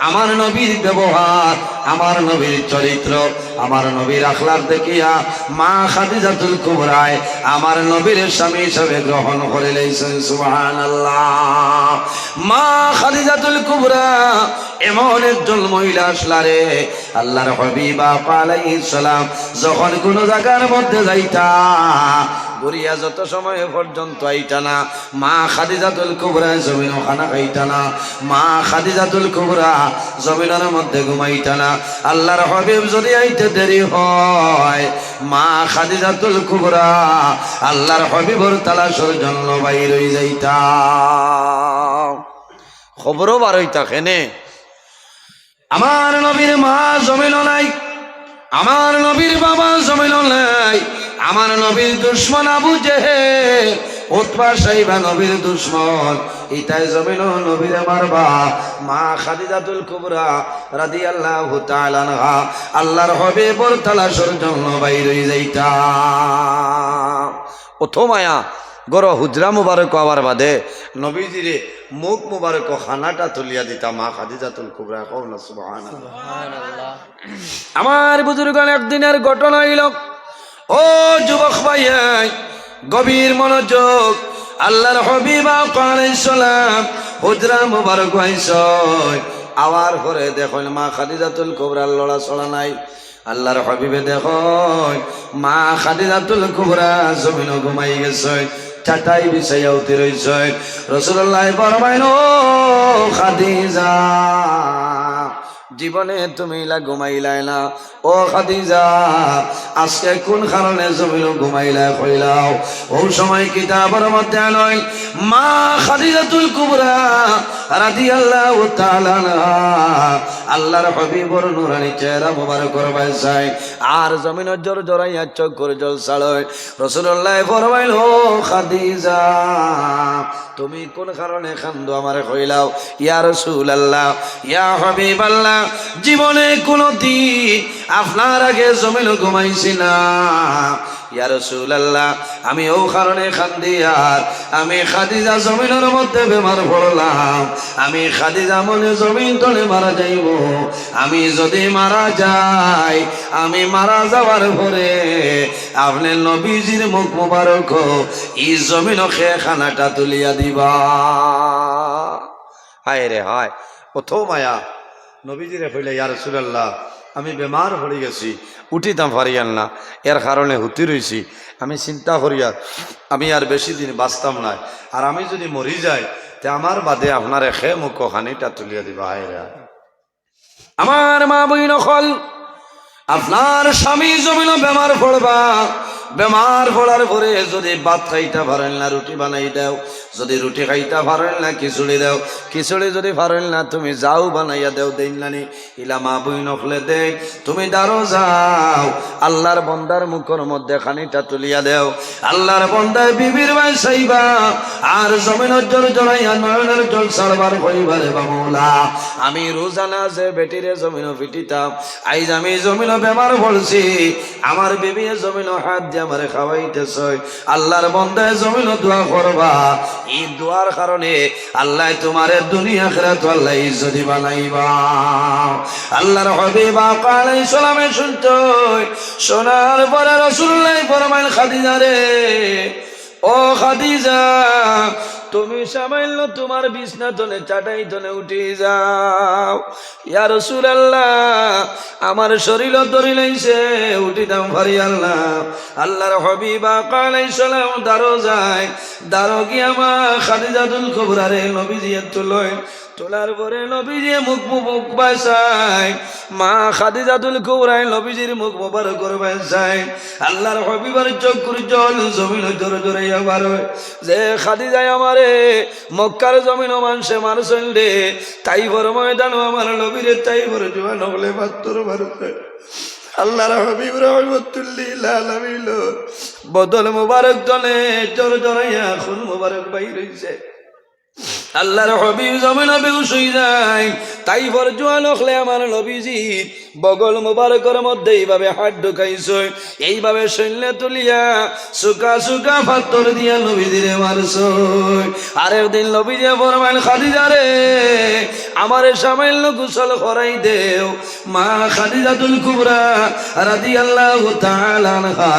আমার নবীর ব্যবহার আমার নবীর চরিত্র আমার নবীর আখলাক দেখিয়া মা খাদিজাতুল কুবরায় আমার নবীর স্বামী হিসেবে গ্রহণ করে লইছেন সুবহানাল্লাহ। মা খাদিজাতুল কুবরা এমন একজন মহিলা আসলা রে আল্লাহর হাবিব আলাইহিস সালাম যখন কোন জায়গার মধ্যে যাইতা গড়িয়া যত সময় পর্যন্ত আইতা না মা খাদিজাতুল কুবরা জমিন খানা খাইতা না মা খাদিজাতুল কুবরা জমিনের মধ্যে ঘুমাইতা না। আল্লাহর হাবিব যদি আইতে দেরি হয় মা খাদিজাতুল কুবরা আল্লাহর হাবিবর তালাশের জন্য বাইর হই যাইতা খবরও বার হইতা কেনে আমার নবীর মা জমিন নাই আমার নবীর বাবা জমিন নাই আমার নবীর দুশ্মন আবু জেহেল উতবা সাইবা নবীর দুশ্মন ইতাই জমিন নবীর মারবা মা খাদিজাতুল কুবরা রাদিয়াল্লাহু তাআলা আনহা আল্লাহর হাবিবর তালাশের জন্য বাইর হই যাইতা। প্রথমায়া গরো হুজরা মুবারক আবার বাদে নবীজিরে মুখ মুবারক খানাটা তুলিয়া দিতা মা খাদিজাতুল কুবরা কওনা সুবহানাল্লাহ। আমার বুজুর্গণ একদিনের ঘটনা হইল ও যুবক ভাই গভীর মনোযোগ আল্লাহর হাবিব আলাইহিস সালাম হুজরা মুবারক হইছ আওয়ার পরে দেখুন মা খাদিজাতুল কুবরার লড়াচড়া নাই। আল্লাহর হাবিবে দেখুন মা খাদিজাতুল কুবরা জমিন ঘুমাই গেছে, চাটাই বিছাইয়া উঠে রইছে। রাসূলুল্লাহ ফরমাইল, ও খাদিজা, জীবনে তুমি ঘুমাইলাই না। ও খাদিজা, আজকে কোন কারণে জমিন ঘুমাইলাই কইলাও? ও সময় কিতাবের মধ্যে নয় মা খাদিজাতুল কুবরা রাদিয়াল্লাহু তাআলা আল্লাহর হাবিবর নূরানী চেহারা মোবারক করবাই যায় আর জমিন জোর জোরাইয়া চোখ করে জল ছাড়য়। রাসূলুল্লাহ ফরমাইল, ও খাদিজা, তুমি কোন কারণে কান্দো আমারে কইলাও? ইয়া রাসূলুল্লাহ, ইয়া হাবিবাল্লাহ, জীবনে কোনদিন আপনার আগে জমিন ঘুমাইছি না। ইয়া রাসূলুল্লাহ, আমি ও কারণে কান্দি আর আমি খাদিজা জমিনের মধ্যে বেমার পড়লাম। আমি খাদিজা মনে জমিন তলে মারা যাইব। আমি যদি মারা যাই, আমি মারা যাওয়ার পরে আপনি নবীজির মুখ মোবারক এই জমিন খানাটা তুলিয়া দিবা। হায় রে হায়, কত মায়া। নবীজিরে কইলে, ইয়া রাসূলুল্লাহ, আমি বেমার পড়ে গেছি, উঠিতাম পারিয়ান না, এর কারণে হুতি রইছি। আমি চিন্তা করিয়া আমি আর বেশি দিন বাঁচতাম না, আর আমি যদি মরি যাই তে আমার বাদে আপনার খে মুখ খানিটা তুলিয়া দিবা। হায় রে হায়। আমার মা বইন হল, আপনার স্বামী জমিন বেমার পড়বা, বেমার পড়ার পরে যদি ভাত খাইতে পারেন না রুটি বানাই দাও, যদি রুটি খাইতে পারেন না খিচুড়ি দাও, খিচুড়ি যদি পারেন না তুমি যাও বানাইয়া দেও। দেন নানি ইলা মা বই নকলে দে, তুমি দাঁড়ো যাও, আল্লাহর বন্দার মুখের মধ্যে খানিটা তুলিয়া দেও। আল্লাহর বন্দার বিবির ভাই সাইবা আর জমিনের জল জড়াইয়া নয়নের জল সারবার হইবারে বামুলা। আমি রোজানা যে বেটিরে জমিন পিটিতাম, আইজ আমি জমিন বেমার পড়ছি, আমার বিবি জমিন হাত দিয়ে আমারে খাওয়াইতেছে। আল্লাহর বন্দায় জমিন দোয়া করবা, এই দোয়ার কারণে আল্লাহ তোমারে দুনিয়া আখিরাত আল্লাহ ইজ্জতি বানাইবা। আল্লাহর হাবিব আলাইহিস সালামে শুনতো, শোনার পরে রাসূলুল্লাহ ফরমাইল, খাদিজা রে, ও খাদিজা, তুমি সামান্য তোমার বিছনা তলে চাটাই তলে উঠে যাও। ইয়া রাসূলুল্লাহ, আমার শরীর ধরি লাইছে, উঠিতাম পারি আল্লাহ। আল্লাহর হাবিব আলাইহিস সালাম দাঁড়ো যায়, দাঁড়ো কি আমার খাদিজাতুল কুবরা রে নবীজি তুলয়, তোলার পরে নবীজি মুখ বাসায়, মা খাদিজাতুল কুবরা নবীজির মুখ মোবারক করবে যায়। আল্লাহর হাবিবের চোখের জল জমিন জোরে জোরে আবার যে খাদিজায় আমারে মক্কার জমিন মানুষে মারছেন রে, তাইফর ময়দান আমার নবীরে তাইফর জোয়ান হলে ৭২ ভারতে আল্লাহর হাবিব রহমতুল্লিল আলামিন বদল মোবারক দলে জোর জোরাইয়া খুন মোবারক বাইর হইছে। আল্লাহর হাবিব জমিন বেহুশ হয়ে যায়, তাই জোয়ান হলে আমার নবীজি বগল মোবারকের মধ্যে এইভাবে হাত ঢুকাইছে, এইভাবে সৈন্য তুলিয়া সুকা সুকা পাথর দিয়া নবীজিরে মারছে। আরেকদিন নবীজি ফরমাইল, খাদিজা রে, আমারে সামান্য গোসল করাই দেও। মা খাদিজাতুল কুবরা রাদিয়াল্লাহু তাআলা আনহা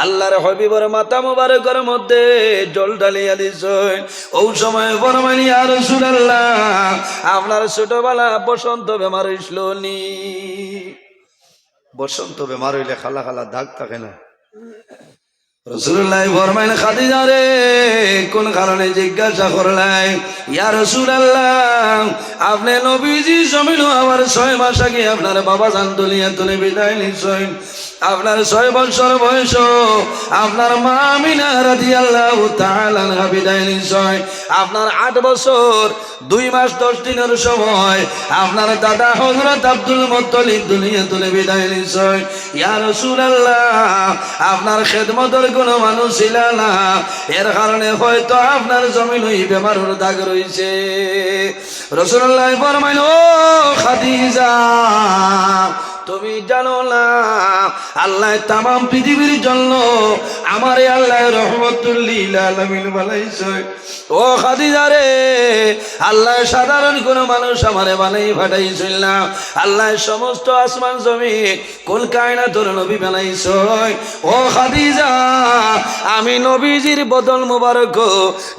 আল্লাহর হাবিবের মাথা মোবারকের মধ্যে জল ঢালিয়া দিছে। ওই সময় ফরমাইল, ইয়া রাসূলুল্লাহ, আপনার ছোটবেলা বসন্ত বেমার হইছিল নি? বসন্ত বেমার হইলে খালা খালা দাগ থাকে না? রাসূলুল্লাহ ফরমাইল, খাদিজা রে, কোন কারণে জিজ্ঞাসা করলাই? ইয়া রাসূলুল্লাহ, আপনি নবীজি জমিন আবার 6 মাস আগে আপনার বাবা জান দুনিয়া তুলে বিদায় নিছেন। আপনার 6 বছর বয়স আপনার মা আমিনা রাদিয়াল্লাহু তাআলা আনহা বিদায় নিছেন। আপনার 8 বছর 2 মাস 10 দিনের সময় আপনার দাদা হযরত আব্দুল মুত্তালিব দুনিয়া তুলে বিদায় নিছেন। ইয়া রাসূলুল্লাহ, আপনার খেদমতের কোনো মানুষ ছিল না, এর কারণে হয়তো আপনার জমিন ওই বেমারের দাগ রয়েছে। রাসূলুল্লাহ ফরমাইল, ও খাদিজা, তুমি জানো না আল্লাহ তাম পৃথিবীর জন্য আমারে আল্লাহ রহমতুল লিল আলামিন বানাইছে। ও খাদিজা রে, আল্লাহ সাধারণ কোন মানুষ আমারে বানাই পাঠাইছিল না, আল্লাহ সমস্ত আসমান জমিন কুল কায়নাতুর নবী বানাইছে। ও খাদিজা, আমি নবীজির বদল মোবারক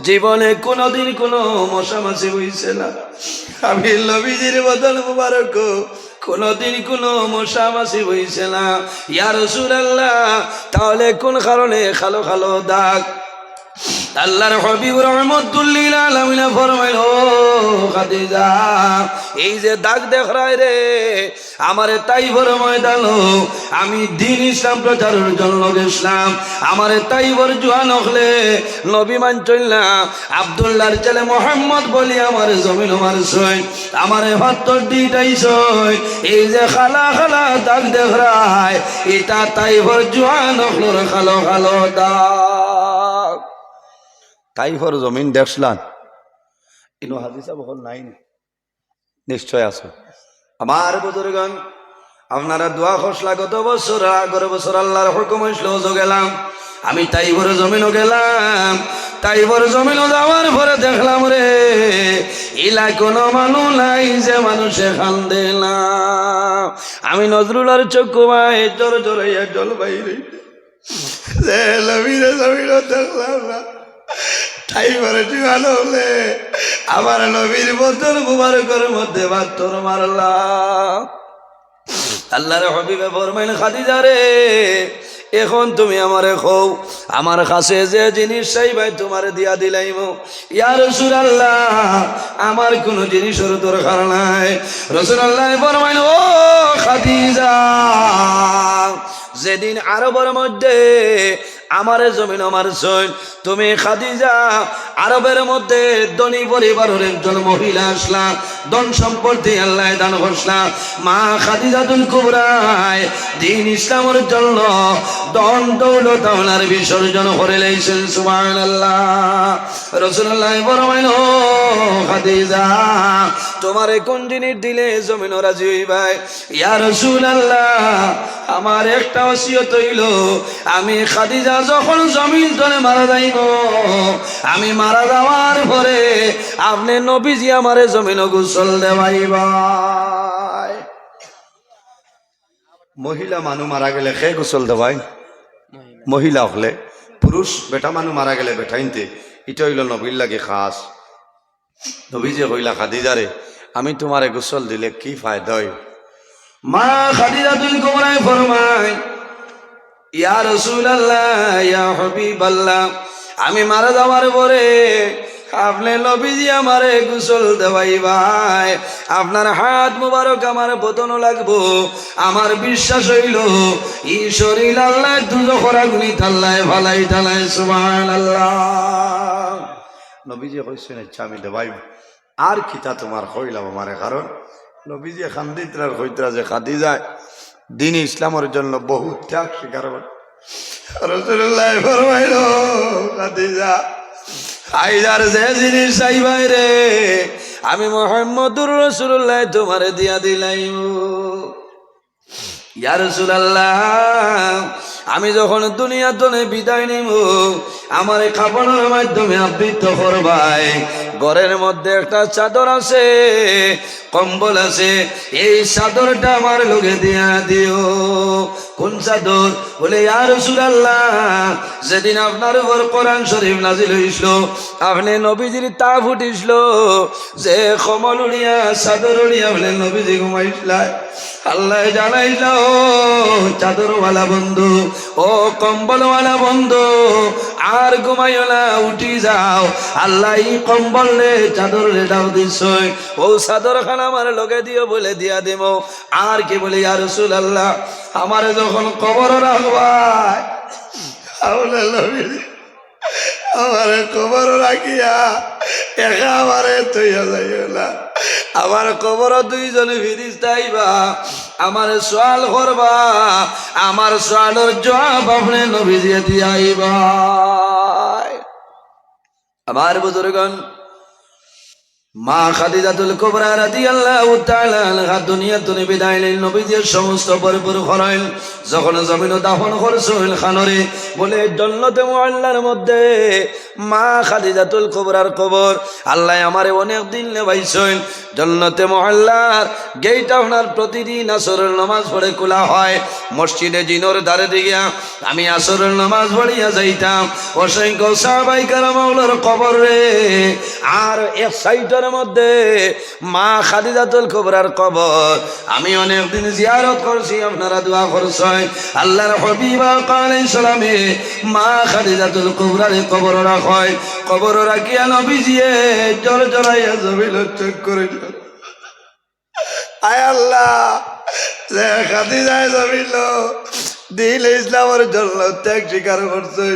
জীবনে কোনোদিন কোনো মশামাছি হইছে না। আমি নবীজির বদল মোবারক কোনদিন কোনো মশামাছি হইছে না। ইয়া রাসূলুল্লাহ, তাহলে কোন কারণে খালো খালো দাগ? আল্লাহর হাবিব রহমতুল লিল আলামিন ফরমাইল, ও খাদিজা, এই যে দাগ দেখায় রে, আমারে তাইফের ময়দানো আমি দ্বীন ইসলাম প্রচারের জন্য গেছিলাম। আমারে তাইফের জোয়ান হলে নবী মানছিল না, আব্দুল্লাহর ছেলে মোহাম্মদ বলি আমার জমিন মারছই, আমারে পাথর দিটাইছই। এই যে খালা খালা দাগ দেখায়, এটা তাইফের জোয়ান হলোর খালো খালো দাগ। তাইফের জমিন দেখলাম, ইনো হাদিসা বহল নাই, নিশ্চয় আছে। আমার বুজুর্গান, আপনারা দোয়া খসলা, গত বছর আগের বছর আল্লাহর হুকুম হইছিল গেলাম, আমি তাইফের জমিনও গেলাম। তাইফের জমিনও যাওয়ার পরে দেখলাম রে, ইলা কোনো মানুষ নাই যে মানুষে কান্দে না। আমি নজরুলার চক্ষু ভাই জোর জোরাইয়া জল বাইরে জমিনও দেখলাম না। তাইফের জোয়ান হলে আমার নবীর বদল মুবারকের মধ্যে পাথর মারলাম। আল্লাহর হাবিবে ফরমাইল, খাদিজা রে, এখন তুমি আমারে কও, আমার কাছে যে জিনিস চাইবাই তোমারে দিয়া দিলাইম। ইয়া রাসূলুল্লাহ, আমার কোন জিনিসের দরকার নাই। রাসূলুল্লাহ ফরমাইল, ও খাদিজা, যেদিন আরবের মধ্যে আমারে জমিন মারছই, তুমি খাদিজা আরবের মধ্যে ধনী পরিবারের একজন মহিলা আসলা, ধন সম্পত্তি আল্লাহ দান করছলা। মা খাদিজাতুল কুবরায় দ্বীন ইসলামের জন্য ধন দৌলত ওনার বিসর্জন করে লাইছেন। সুবহানাল্লাহ। রাসূলুল্লাহ ফরমাইল, ও খাদিজা, তোমারে কোন জিনিস দিলে জমিন রাজি হইবাই? ইয়া রাসূলুল্লাহ, আমার একটা ওসিয়ত হইল, আমি খাদিজা যখন জমিন তলে মারা যাইব, আমি মারা যাওয়ার পরে আপনি নবীজি আমারে জমিন গোসল দেওয়াইবা। মহিলা মানুষ মারা গেলে খে গোসল দেওয়াই? মহিলা হলে, পুরুষ বেটা মানুষ মারা গেলে বেঠাইনতে, এটা হইল নবীর লাগে খাস। নবীজি কইলা, খাদিজারে, আমি তোমারে গোসল দিলে কি ফায়দা হয়? মা খাদিজাতুল কুবরা ফরমায়, ইয়া রাসূলুল্লাহ, ইয়া হাবিবাল্লাহ, আমি মারা যাওয়ার পরে আপনি নবীজি আমারে গোসল দেওয়াইবাই, আপনার হাত মুবারক আমার বদনও লাগবো। আমার বিশ্বাস হইল ই শরীর আল্লাহ দুজখর আগুনি তাল্লায় ভালাই তালায়। সুবহানাল্লাহ। নবীজি কইছেন, আচ্ছা আমি দেবাই। আর কিতা তোমার কইলাম আমারে, কারণ নবীজি খান্দিতরার কইতরা যে খাদিজা দ্বীন ইসলামের জন্য বহু ত্যাগ স্বীকার করে। রাসূলুল্লাহ ফরমাইল, খাদিজা, আইদার যে জিনিস চাইবাই রে, আমি মুহাম্মদুর রাসূলুল্লাহ তোমারে দিয়া দিলাইম। ইয়া রাসূলুল্লাহ, আমি যখন দুনিয়া তনে বিদায় নিব, আমার কাপড়ের মাধ্যমে আবৃত করবাই। ঘরের মধ্যে একটা চাদর আছে, কম্বল আছে, এই চাদরটা আমার লগে দিয়া দিও। কোন চাদর? বলে, ইয়া রাসূলুল্লাহ, যেদিন আপনার উপর কোরআন শরীফ নাজিল হইছিল, আপনি নবীজির তা ফুটিছিল, যে কমল উড়িয়া চাদর উড়িয়া বলে নবীজি ঘুমাইছিলেন। আল্লাহ জানাইল, চাদরওয়ালা বন্ধু, ও কম্বলওয়ালা বন্ধু, আর ঘুমাইও না, উঠি যাও। আল্লাহ এই কম্বল রে চাদর রে দাও দিছ, ও চাদর খানা আমার লগে দিও বলে দিয়া দেব। আর কি বলে, ইয়া রাসূলুল্লাহ, আমারে যখন কবর রাখবাই, আমারে কবর রাখিয়া একা আমারে তৈয়া যাইও না। আমার কবর দুইজনে ফিরিস্তা আইবা, আমার সওয়াল করবা, আমার সওয়ালের জবাব আপনি নবীজি দিয়া আইবা। আমার বুজুর্গণ, মা খাদিজাতুল কুবরা রাদিয়াল্লাহু তাআলা আনহা দুনিয়া থেকে বিদায় নিলেন নবীজির সমস্ত পরিপূর্ণ করাইল যখন জমিন দাফন করছেন খানরে বলে জান্নাতে মুআল্লার মধ্যে মা খাদিজাতুল কুবরার কবর আল্লাহ আমারে অনেক দিন নেবাইছেন জান্নাতে মুআল্লার গেট আপনার প্রতিদিন আসরের নামাজ পড়ে খোলা হয় মসজিদে জিনোর দ্বারে দিয়া আমি আসরের নামাজ পড়িয়া যাইতাম অসংখ্য সাহাবায়ে কেরাম মাওলার কবর রে আর এক সাইডের মধ্যে মা খাদিজাতুল কুবরার কবর আমি অনেক দিন জিয়ারত করছি আপনারা দোয়া করছেন আল্লাহর হাবিব আলাইহিস সালামে মা খাদিজাতুল কুবরার কবর রাখয় কবর রাখিয়া নবীজিয়ে জোর জোরাইয়া জমিল চেক করে আয় আল্লাহ যে খাদিজায় জমিল দিল ইসলামের জন্য ত্যাগ স্বীকার করছে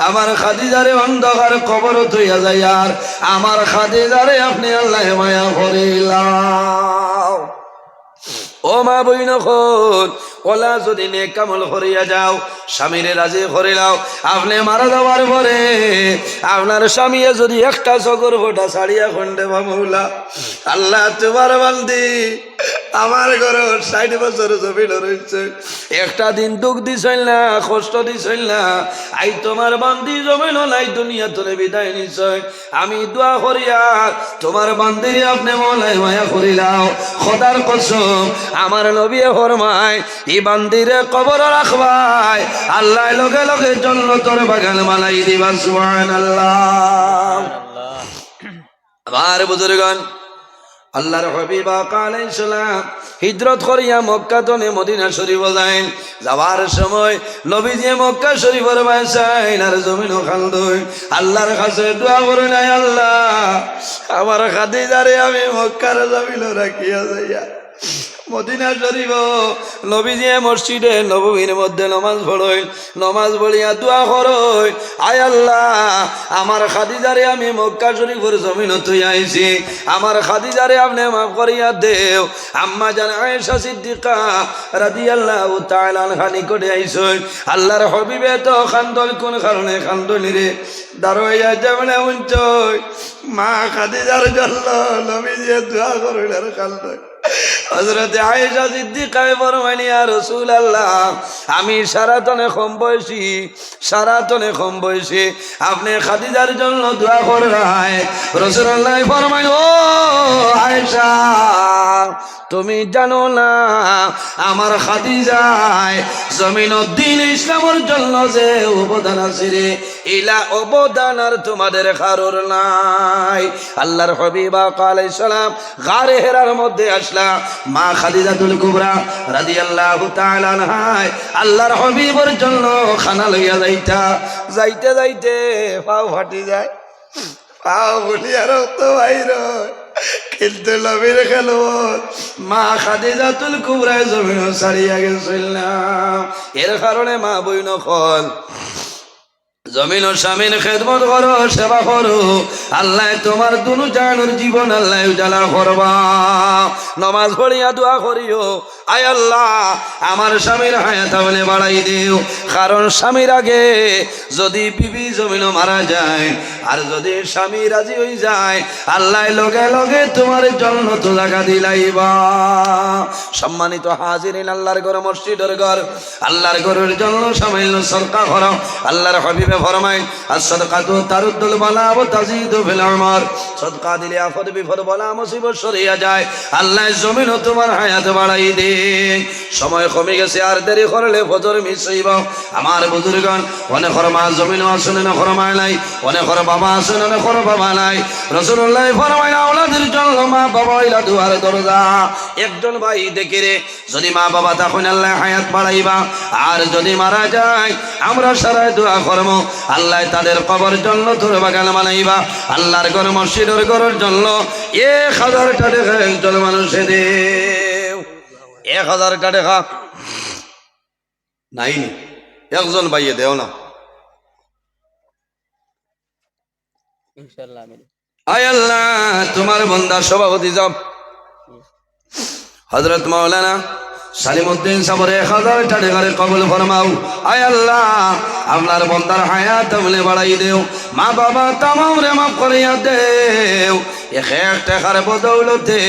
আমার খাদিজারে অন্ধকার কবর থইয়া যায় আর আমার খাদিজারে আপনি আল্লাহ মায়া করিলাম ও মা বইন খোল ওলা যদি নেক কামল করিয়া যাও স্বামীরে রাজি করিলাও আপনি মারা যাওয়ার পরে আপনার স্বামীয়ে যদি একটা চকর ফোটা ছাড়িয়া খন্ডে বামুলা আল্লাহ তোমার বান্দি আমার ঘরে ৬০ বছর জমিন রয়েছে একটা দিন দুঃখ দিছিল না কষ্ট দিছিল না আই তোমার বান্দি জমিন নাই দুনিয়া তোরে বিদায় নিশ্চয় আমি দোয়া করিয়া তোমার বান্দিরে আপনি মলাই মায়া করিলাও খোদার কসম আমার নবী ফরমায় এই বান্দিরে কবর রাখবাই আল্লাহ লগে লগে জান্নাতের বাগান বানাই দিবা সুবহানাল্লাহ আমার বুজুর্গণ আল্লাহর হাবিব আলাইহিস সালাম হিজরত করিয়া মক্কা থেকে মদিনা শরীফ যান যাওয়ার সময় নবীজি মক্কা শরীফের বাইসাইন আর জমিন খালদই আল্লাহর কাছে দোয়া করে নাই আল্লাহ আমার খাদিজারে আমি মক্কার জমিন রাখিয়া যাইয়া মদিনা শরীফ নবীজি মসজিদে নববীর মধ্যে নমাজ পড়ই নমাজ পড়িয়া দোয়া করই আয় আল্লাহ আমার খাদিজারে আমি মক্কা শরীফের জমিন তুই আইছি আমার খাদিজারে আপনি মাফ করিয়া দেও আম্মা জান আয়েশা সিদ্দিকা রাদিয়াল্লাহু তাআলা আনহা নিকটে আইছেন আল্লাহর হাবিবে তো খান্দল কোন কারণে খান্দলি রে দাঁড়াইয়া যেমনে উঞ্চই মা খাদিজার জন্য নবীজি দোয়া করিল আর খান্দল হযরত আয়েশা সিদ্দিকা ফরমাইলেন ইয়া রাসূলুল্লাহ আমি সারাতনে কম বয়সী আপনি খাদিজার জন্য দোয়া করলেন রাসূলুল্লাহ ফরমাইলেন ও আয়েশা তুমি জানো না আমার খাদিজায় জমিনের দিন ইসলামের জন্য যে অবদান আছে রে ইলা অবদান আর তোমাদের কারোর নাই আল্লাহর হাবিব আলাইহিস সালাম গারে হেরার মধ্যে আসলা মা খাদিজাতুল কুবরা রাদিয়াল্লাহু তাআলা আনহা আল্লাহর হাবিবের জন্য খানা লইয়া যাইতে পাও ফাটি যায় পাও বলিয়া রক্ত বাইর কিন্তু নবীর খেলোয়াড় মা খাদিজাতুল কুবরা জমিন ছাড়িয়া গেছিল না এর কারণে মা বইন খল জমিন ও স্বামীর খেদমত করো সেবা করো আল্লাহ তোমার দুনু জানুর জীবন আল্লাহ উজালা করবা নমাজ পড়িয়া দোয়া করিও আয় আল্লাহ আমার স্বামীর হায়াত বলে বাড়াই দিও কারণ স্বামীর আগে যদি বিবি জমিন মারা যায় আর যদি স্বামী রাজি হয়ে যায় আল্লাহ লগে লগে তোমার জন্য তো জায়গা দিলাইবা সম্মানিত হাজিরিন আল্লাহর ঘর মসজিদের ঘর আল্লাহর ঘরের জন্য সামান্য সদকা করো আল্লাহর হাবিবে ফরমায় as-সাদকাতু তারুদ্দুল বালা ওয়া তাজিদু ফিল উমর সদকা দিলে আফত বিপদ বালা মুসিবত সরিয়া যায় আল্লাহ জমিন তোমার হায়াত বাড়াই দে সময় কমে গেছে আর দেরি করলে ফজর মিস হইব আমার বুজুর্গণ অনেক মা জমিন আসনে না ফরমায় নাই অনেক বাবা আসনে না বাবা নাই রাসূলুল্লাহ ফরমায় আওলাদের জন্য মা বাবা হইলা দুয়ারে দরজা একজন ভাই দেখে রে যদি মা বাবা তখন আল্লাহ হায়াত বাড়াইবা আর যদি মারা যায় আমরা সারা দোয়া করব আল্লাহ তাদের কবর জন্য তোর বাগান বানাইবা আল্লাহর ঘর মসজিদের ঘরের জন্য 1000 টাকা একজন মানুষে দেও 1000 টাকা নাই একজন ভাইয়ে দেও না ইনশাআল্লাহ আয় আল্লাহ তোমার বান্দা সভাপতি যাব হযরত মাওলানা সালিমউদ্দিন সাবর 1000 টাকা কবুল ফরমাও। আয় আল্লাহ আপনার বন্দার হায়াত আমলে বাড়াই দেও, মা বাবা তামাম রে মাফ করিয়া দেও। এক টাকার বদৌলতে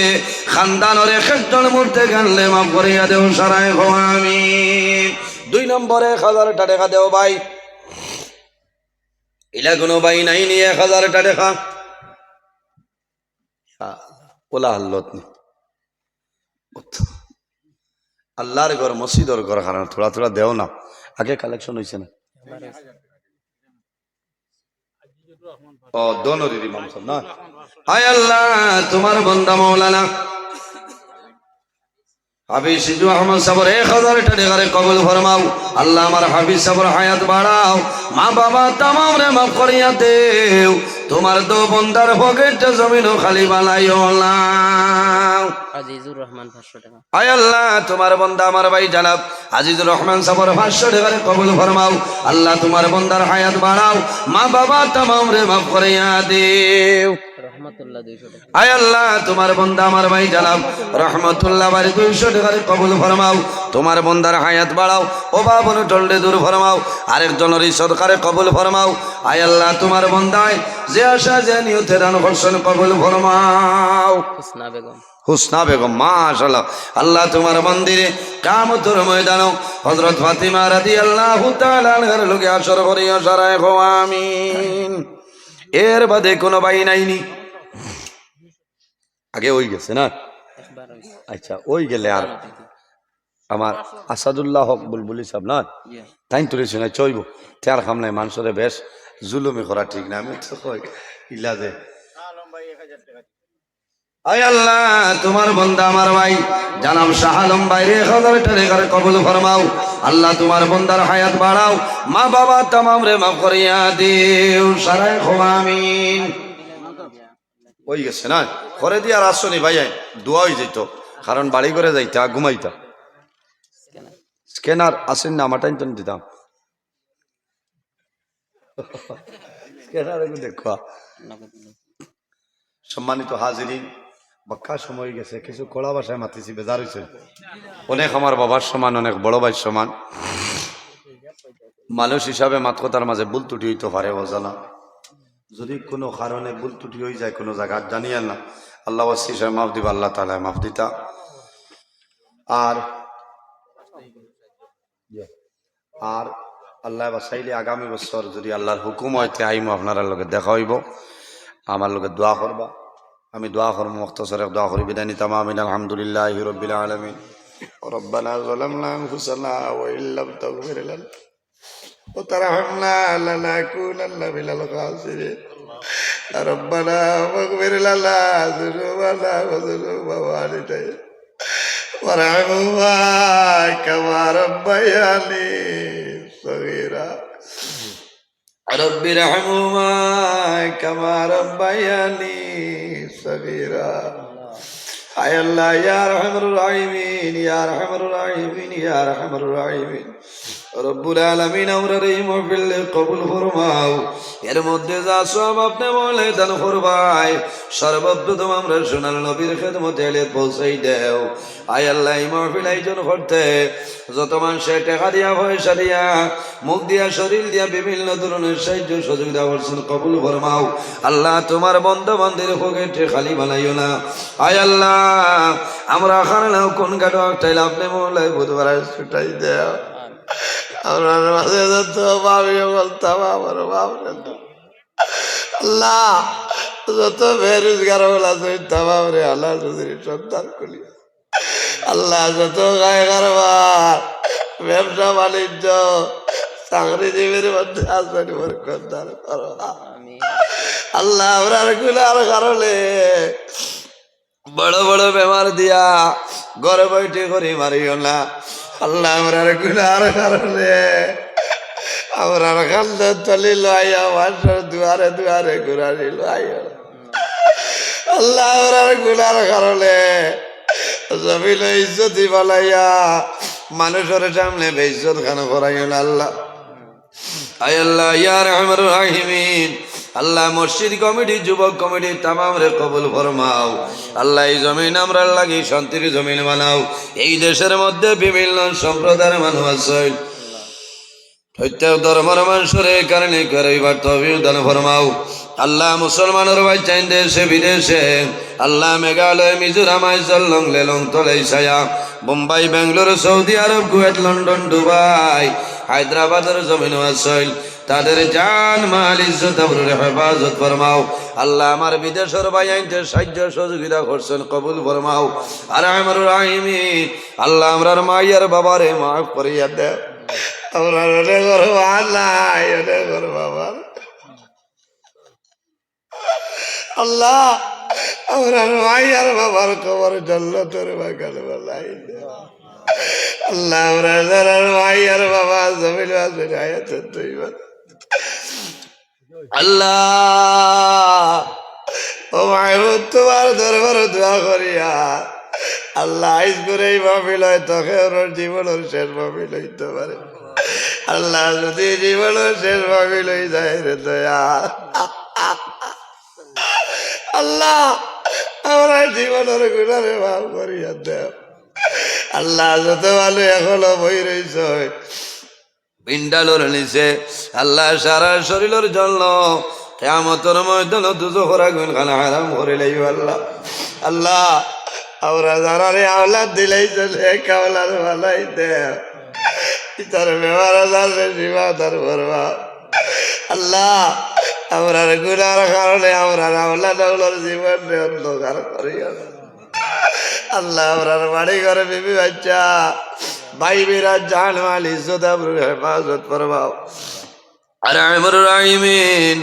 খানদানের এক একজন মূর্তে গানলে মাফ করিয়া দেও সারাই গো আমিন। 2 নম্বরে 1000 টাকা দেও ভাই, ইলা কোনো ভাই নাই নি 1000 টাকা ওলা আল্লত নি আল্লাহর ঘর মসজিদর ঘর কারণ থোড়া থোড়া দেও না, আগে কালেকশন হয়েছে না। ও দোনোরই ইমাম সাহেব না। আয় আল্লাহ তোমার বান্দা মাওলানা হাফিজ সিজু আহমদ সাবর 1000 টাকা কবুল ফরমাও। আল্লাহ আমার হাফিজ সাবর হায়াত বাড়াও, মা বাবা তামাম রে মাফ করিয়া দেও। তোমার তো বন্দার পকেট জমিন খালি বানাইও না। আজিজুর রহমান 500 টাকা। আয় আল্লাহ তোমার বন্দা আমার ভাই জানাব আজিজুর রহমান সাবর 500 টাকা কবুল ফরমাও। আল্লাহ তোমার বন্দার হায়াত বাড়াও, মা বাবা তামাম রে মাফ করিয়া দেও। রহমাতুল্লাহ 200 টাকা। আয় আল্লাহ তোমার বন্দা আমার ভাই জানাব রহমতুল্লাহ বাড়ি 200 টাকা কবুল ফরমাও। তোমার বন্দার হায়াত বাড়াও, ও বাবন টলডে দূর ফরমাও, আরেকজনের সরকারে কবুল ফরমাও। আয় আল্লাহ তোমার বন্দায় যে আশা যে নিয়তে দান করছেন কবুল ফরমাও। হুসনা বেগম। হুসনা বেগম মাশাআল্লাহ। আল্লাহ তোমার মন্দিরে কিয়ামতের ময়দানে হযরত ফাতিমা রাদিয়াল্লাহু তাআলা আনহার লগে আসর করিয়া সারায় গো আমিন। এর বাদে কোনো ভাই নাইনি, আগে ওই গেছে না। একবার হইছে। আচ্ছা ওই গেলে আর আমার আসাদুল্লাহ হক বুলবুলি সাহেব না তাই তুলেছে না চইব তেয়ার খামলাই মানুষরে বেশ জুলুমি করা ঠিক না। আমি তো কই ইলাজে আয় আল্লাহ তোমার বন্দা আমার ভাই জানাব শাহ আলম ভাই 1000 টাকা কবুল ফরমাও। আল্লাহ তোমার বন্দার হায়াত বাড়াও, মা বাবা তামাম রে মাফ করিয়া দিও সারায় গো আমিন। ওই গেছে না করে দিয়ে আর আসনি ভাই দোয়া হয়ে যেত, কারণ বাড়ি করে যাইতা ঘুমাইতা। স্ক্যানার আসেন না আমার টাইম তো দিতাম স্ক্যানার দেখো। সম্মানিত হাজিরিন বাক্কা সময় গেছে, কিছু কড়া ভাষায় মাতিছি বেজার হয়েছে। অনেক আমার বাবার সমান, অনেক বড় ভাই সমান। মানুষ হিসাবে মাত কথার মাঝে ভুল ত্রুটি হইতে পারে অজানা, যদি কোনো কারণে ভুল ত্রুটি হয়ে যায় কোনো জায়গা জানিয়েন না, আল্লাহ ওয়াসি মাফ দিবা, আল্লাহ তাআলা মাফ দিতা। আর আর আল্লাহ বাসাইলে আগামী বছর যদি আল্লাহর হুকুম হইতে আইমো আপনার লগে দেখা হইব, আমার লগে দোয়া করবা। আমি দোয়া করব, মুখতাসরে দোয়া করি বিদায় নিতাম। আমিন। আলহামদুলিল্লাহি রাব্বিল আলামিন। রব্বানা যালামনা আনফুসানা ওয়া ইল্লাম তাগফির লানা ওয়া তারহামনা লানাকুনান্না মিনাল খাসিরিন। রব্বানা ওয়াগফির লানা যুনুবানা ওয়া যুনুবা ওয়ালিদাইনা ওয়ারহামহুমা কামা রাব্বায়ানি সগীরা। رب ارحمهما كما ربياني صغيرا। আয় আল্লাহ ইয়া আরহামুর রাহিমিন, ইয়া আরহামুর রাহিমিন, ইয়া আরহামুর রাহিমিন, রব্বুল আলামিন আমরা এই মাহফিল কবুল ফরমাও। এর মধ্যে যা সব আপনি বলে দান করবাই, সর্বপ্রথম আমরা সোনার নবীর খেদমতে এলে পৌঁছাই দেও। আয় আল্লাহ এই মাহফিল আয়োজন করতে যত মানুষের টাকা দিয়া পয়সা দিয়া মুখ দিয়া শরীর দিয়া বিভিন্ন ধরনের সাহায্য সহযোগিতা করছেন কবুল ফরমাও। আল্লাহ তোমার বন্ধ বান্ধের পকেটে খালি বানাইও না। আয় আল্লাহ আমরা খানাও কোন কাটো একটাইলে আপনি মোলাই বুধবার ছুটাই দেও। আমরা মাঝে যত ভাবিও বলতাম আমার বাপরে আল্লাহ যত বেরোজগার বলা চলতাম আমরে আল্লাহ যদি সন্তান করি আল্লাহ যত গায়ে কারবার ব্যবসা বাণিজ্য চাকরিজীবীর মধ্যে আসবেন বরকতদান করো আল্লাহ। আমরা গুলার কারণে বড় বড় বেমার দিয়া ঘরে বৈঠে করি মারিও না আল্লাহ। আমরা গুলার কারণে আমরা কান্দ তলি লাইয়া মানুষের দুয়ারে দুয়ারে ঘুরানি লাইয়া আল্লাহ। আমরা গুলার কারণে জমিন ইজ্জতি বালাইয়া মানুষের সামনে বেইজ্জত খান করাইও না আল্লাহ। আয় আল্লাহ ইয়া আরহামুর রাহিমিন, আল্লাহ মসজিদ কমিটি যুবক কমিটি তামাম রে কবুল ফরমাও আল্লাহ এই জমিন আমরা লাগি শান্তির জমিন বানাও এই দেশের মধ্যে বিভিন্ন সম্প্রদায়ের মানুষ আছে প্রত্যেক ধর্মের মানুষের এই কারণে করিবার তৌফিক দান ফরমাও আল্লাহ মুসলমানের বাচ্চাইন দেশে বিদেশে আল্লাহ মেঘালয় মিজোরাম আইজলং লেলং তলাই ছায়া Mumbai Bangalore Saudi Arab Kuwait London Dubai হায়দ্রাবাদের জমিন আসল তাদের জান মাল ইজ্জত আবরুর হেফাজত ফরমাও আল্লাহ আমার বিদেশের ভাই আইনতে সাহায্য সহযোগিতা করছেন কবুল ফরমাও আর আমার রাহিমিন আল্লাহ আমরার মাইয়ার বাবারে মাফ করিয়া দেও আমরা ওরে করবো আল্লাহ ওরে করবো বাবা আল্লাহ আমরার মাইয়ার বাবার কবর জান্নাতের বাগান বানাই দেও আল্লাহ আমরা যারার মাইয়ার বাবা জমিন আছে আয়াতে তুই আল্লাহ ও মাহবুব তোমার দরবার দোয়া করিয়া আল্লাহ আইজ করে এই মাহফিল হয় তোকে ওর জীবনের শেষ মাহফিল হইতে পারে আল্লাহ যদি জীবনের শেষ মাহফিল হয়ে যায় রে দয়া আল্লাহ আমরা জীবনের গুণারে ভাব করিয়া দেব আল্লাহ যত ভালো এখনো বই রইছ পিন্ডালোর নিচে আল্লাহ সারা শরীরের জন্য কিয়ামতের ময়দানে দুজখের আগুন খানা হারাম করে লইব আল্লাহ আল্লাহ আমরা যারা রে আওলাদ দিলেই চলে কাওলার ভালাই দেব তার ব্যবহার আজারে সীমা তার ভরবা আল্লাহ আমরা গুনার কারণে আমরা আওলাদ আওলার জীবন অন্ধকার করিয়া আল্লাহ আমরা বাড়ি ঘরে বিবি বাচ্চা ভাই বিরা জান মাল ইজ্জত আবরুর হেফাজত ফরমাও আর আমার রাহিমিন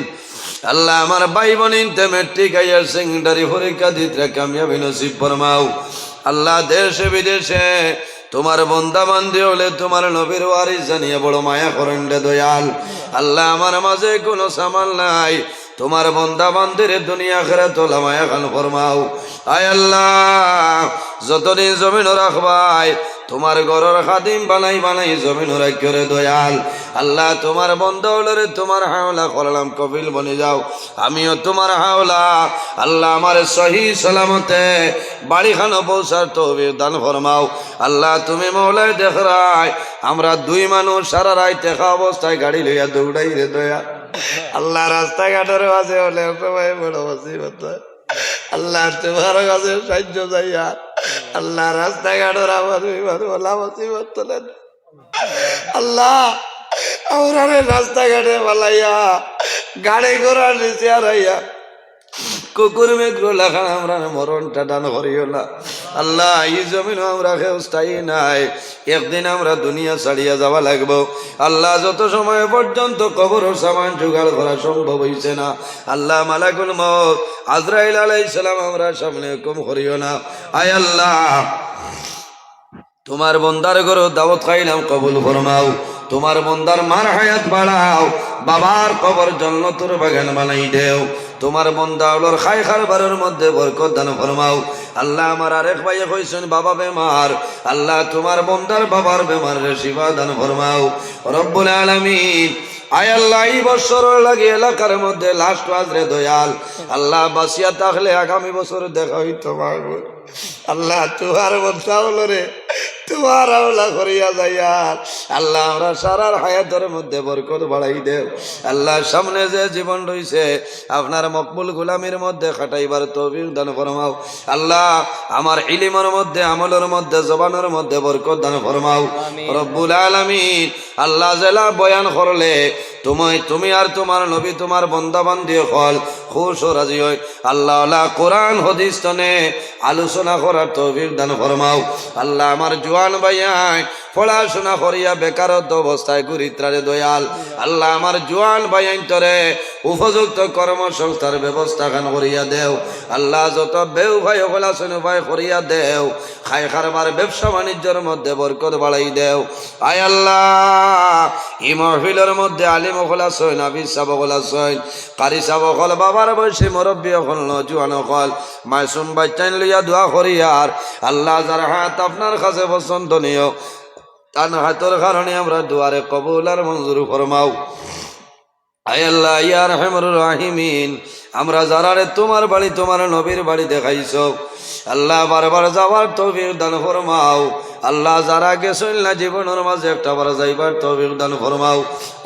আল্লাহ আমার ভাই বোন ইনতে মেট্রিক আইয়ার সেকেন্ডারি পরীক্ষা দিতে কামিয়াবি নসিব ফরমাও আল্লাহ দেশে বিদেশে তোমার বন্দা বান্দি হলে তোমার নবীর ওয়ারিস জানিয়ে বড় মায়া করেন রে দয়াল আল্লাহ আমার মাঝে কোনো সামাল নাই তোমার বন্দা বান্দির দুনিয়া আখিরাত তোলা মায়া খান ফরমাও আয় আল্লাহ যতদিন জমিন রাখবাই তোমার ঘরের খাদিম বানাই বানাই জমিন রাখিরে দয়াল আল্লাহ তোমার বন্ধ হলে তোমার হাওলা করলাম কবিল বনে যাও আমিও তোমার হাওলা আল্লাহ আমার সহি সালামতে বাড়ি খানো পৌঁছার তৌফিক দান ফরমাও আল্লাহ তুমি মওলায় দেখরাই আমরা দুই মানুষ সারা রাত দেখা অবস্থায় গাড়ি লইয়া দৌড়াই রে দয়াল আল্লাহ রাস্তাঘাটের মাঝে হলে সবাই বড় মুসিবত আল্লাহ তোমার কাছে সাহায্য চাইয়া আল্লাহ রাস্তাঘাটের আমার ওলা মুসিবত তোলেন আল্লাহ আমরা রাস্তাঘাটে বালাইয়া গাড়ি ঘোড়ার নিচে হারাইয়া কুকুর মেঘ্র লেখা আমরা মরণটা দান করিও না আল্লাহ এই জমিন আমরা কেউ স্থায়ী নাই একদিন আমরা দুনিয়া ছাড়িয়া যাওয়া লাগবো আল্লাহ যত সময় পর্যন্ত কবর সামান জোগাড় করা সম্ভব হইছে না আল্লাহ মালাকুল মউত আজরাইল আলাইহিস সালাম আমরা সামনে হুকুম করিও না আয় আল্লাহ তোমার বন্দার ঘরে দাওয়াত খাইলাম কবুল ফরমাও তোমার বন্দার মার হায়াত বাড়াও বাবার কবর জান্নাতের বাগান বানাই দেও তোমার বন্দা ওর খাই খারবারের মধ্যে বরকত দান ফরমাও আল্লাহ আমার আরেক ভাই কইছেন বাবা বেমার আল্লাহ তোমার বন্দার বাবার বেমার রে শিফা দান ফরমাও রব্বুল আলামিন আয় আল্লাহ এই বছর লাগে এলাকার মধ্যে লাস্ট আজরে দয়াল আল্লাহ বাসিয়া থাকলে আগামী বছর দেখা হইতো পারবো আল্লাহ তোমার বন্ধা হলো রে তোমার আওলা করিয়া যাইয়া আল্লাহ আমরা সারার হায়াতের মধ্যে বরকত বাড়াই দেব আল্লাহ সামনে যে জীবন রয়েছে আপনার মকবুল গোলামির মধ্যে খাটাইবার তৌফিক দান ফরমাও আল্লাহ আমার ইলিমের মধ্যে আমলের মধ্যে জবানের মধ্যে বরকত দান ফরমাও রব্বুল আলামিন আল্লাহ জেলা বয়ান করলে তুমি আর তোমার নবী তোমার বন্দা বান্দি হল খুশ ও রাজি হয় আল্লাহ আল্লাহ কোরআন হাদিস তনে আলোচনা করার তৌফিক দান ফরমাও আল্লাহ আমার জওয়ান ভাইয়াই পড়াশোনা করিয়া বেকারত্ব অবস্থায় গুরিত্রারে দয়াল আল্লাহ আমার জওয়ান ভাইয়াইন তরে উপযুক্ত কর্মসংস্থার ব্যবস্থা খান করিয়া দেও আল্লাহ যত বেউ ভাই হল আছেন ভাই করিয়া দেও খাই খারবার ব্যবসা বাণিজ্যের মধ্যে বরকত বাড়াই দেও আয় আল্লাহ এই মাহফিলের মধ্যে আলিম হল আছেন হাফিজ সাহেব হল আছেন কারি সাহেব হল বাবার বয়সী মুরব্বী হল নজওয়ান হল মাসুম বাচ্চাইন লইয়া দোয়া করিয়ার আল্লাহ যার হাত আপনার কাছে পছন্দনীয় তার হাতের কারণে আমরা দুয়ারে কবুল আর মঞ্জুর ফরমাও আয় আল্লাহ ইয়া রহমার রাহিমিন, আমরা যারা রে তোমার বাড়ি তোমার নবীর বাড়ি দেখাইছ আল্লাহ বারবার যাওয়ার তৌফিক দান ফরমাও। আল্লাহ যারা গেছেন না জীবনের মাঝে একটা বার যাইবার তৌফিক দান ফরমাও।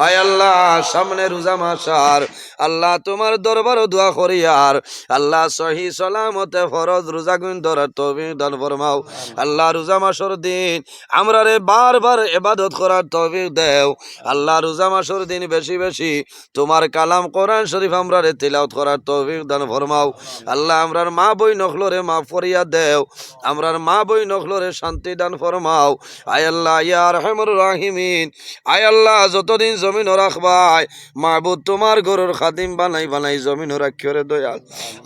আয় আল্লাহ সামনে রোজা মাসার আল্লাহ তোমার দরবার দোয়া করি আর আল্লাহ সহি সালামতে ফরজ রোজা গুণ ধরার তৌফিক দান ফরমাও। আল্লাহ রোজা মাসের দিন আমরা রে বারবার ইবাদত করার তৌফিক দেও। আল্লাহ রোজা মাসের দিন বেশি বেশি তোমার কালাম কোরআন শরীফ আমরা রে তিলাওয়াত করার তৌফিক দান ফরমাও। আল্লাহ আমরার মা বই নখলরে মাফ করিয়া দেও, আমরার মা বই নখলরে শান্তি দান ফরমাও। আয় আল্লাহ ইয়া রহমার রাহিমিন, আয় আল্লাহ যতদিন জমিন রাখবাই মাহবুব তোমার গরুর খাদিম বানাই বানাই জমিন রাখিওরে দয়াল।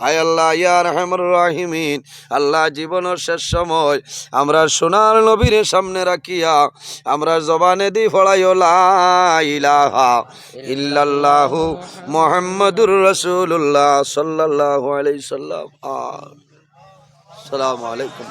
আয় আল্লাহ ইয়া রহমার রাহিমিন, আল্লাহ জীবনের শেষ সময় আমরা সোনার নবীর সামনে রাখিয়া আমরা জবানে দি ফড়াইও লা ইলাহা ইল্লাল্লাহু মুহাম্মাদুর রাসূলুল্লাহ সাল্লাল্লাহু আলাইহি সাল্লাম। আসসালামু আলাইকুম।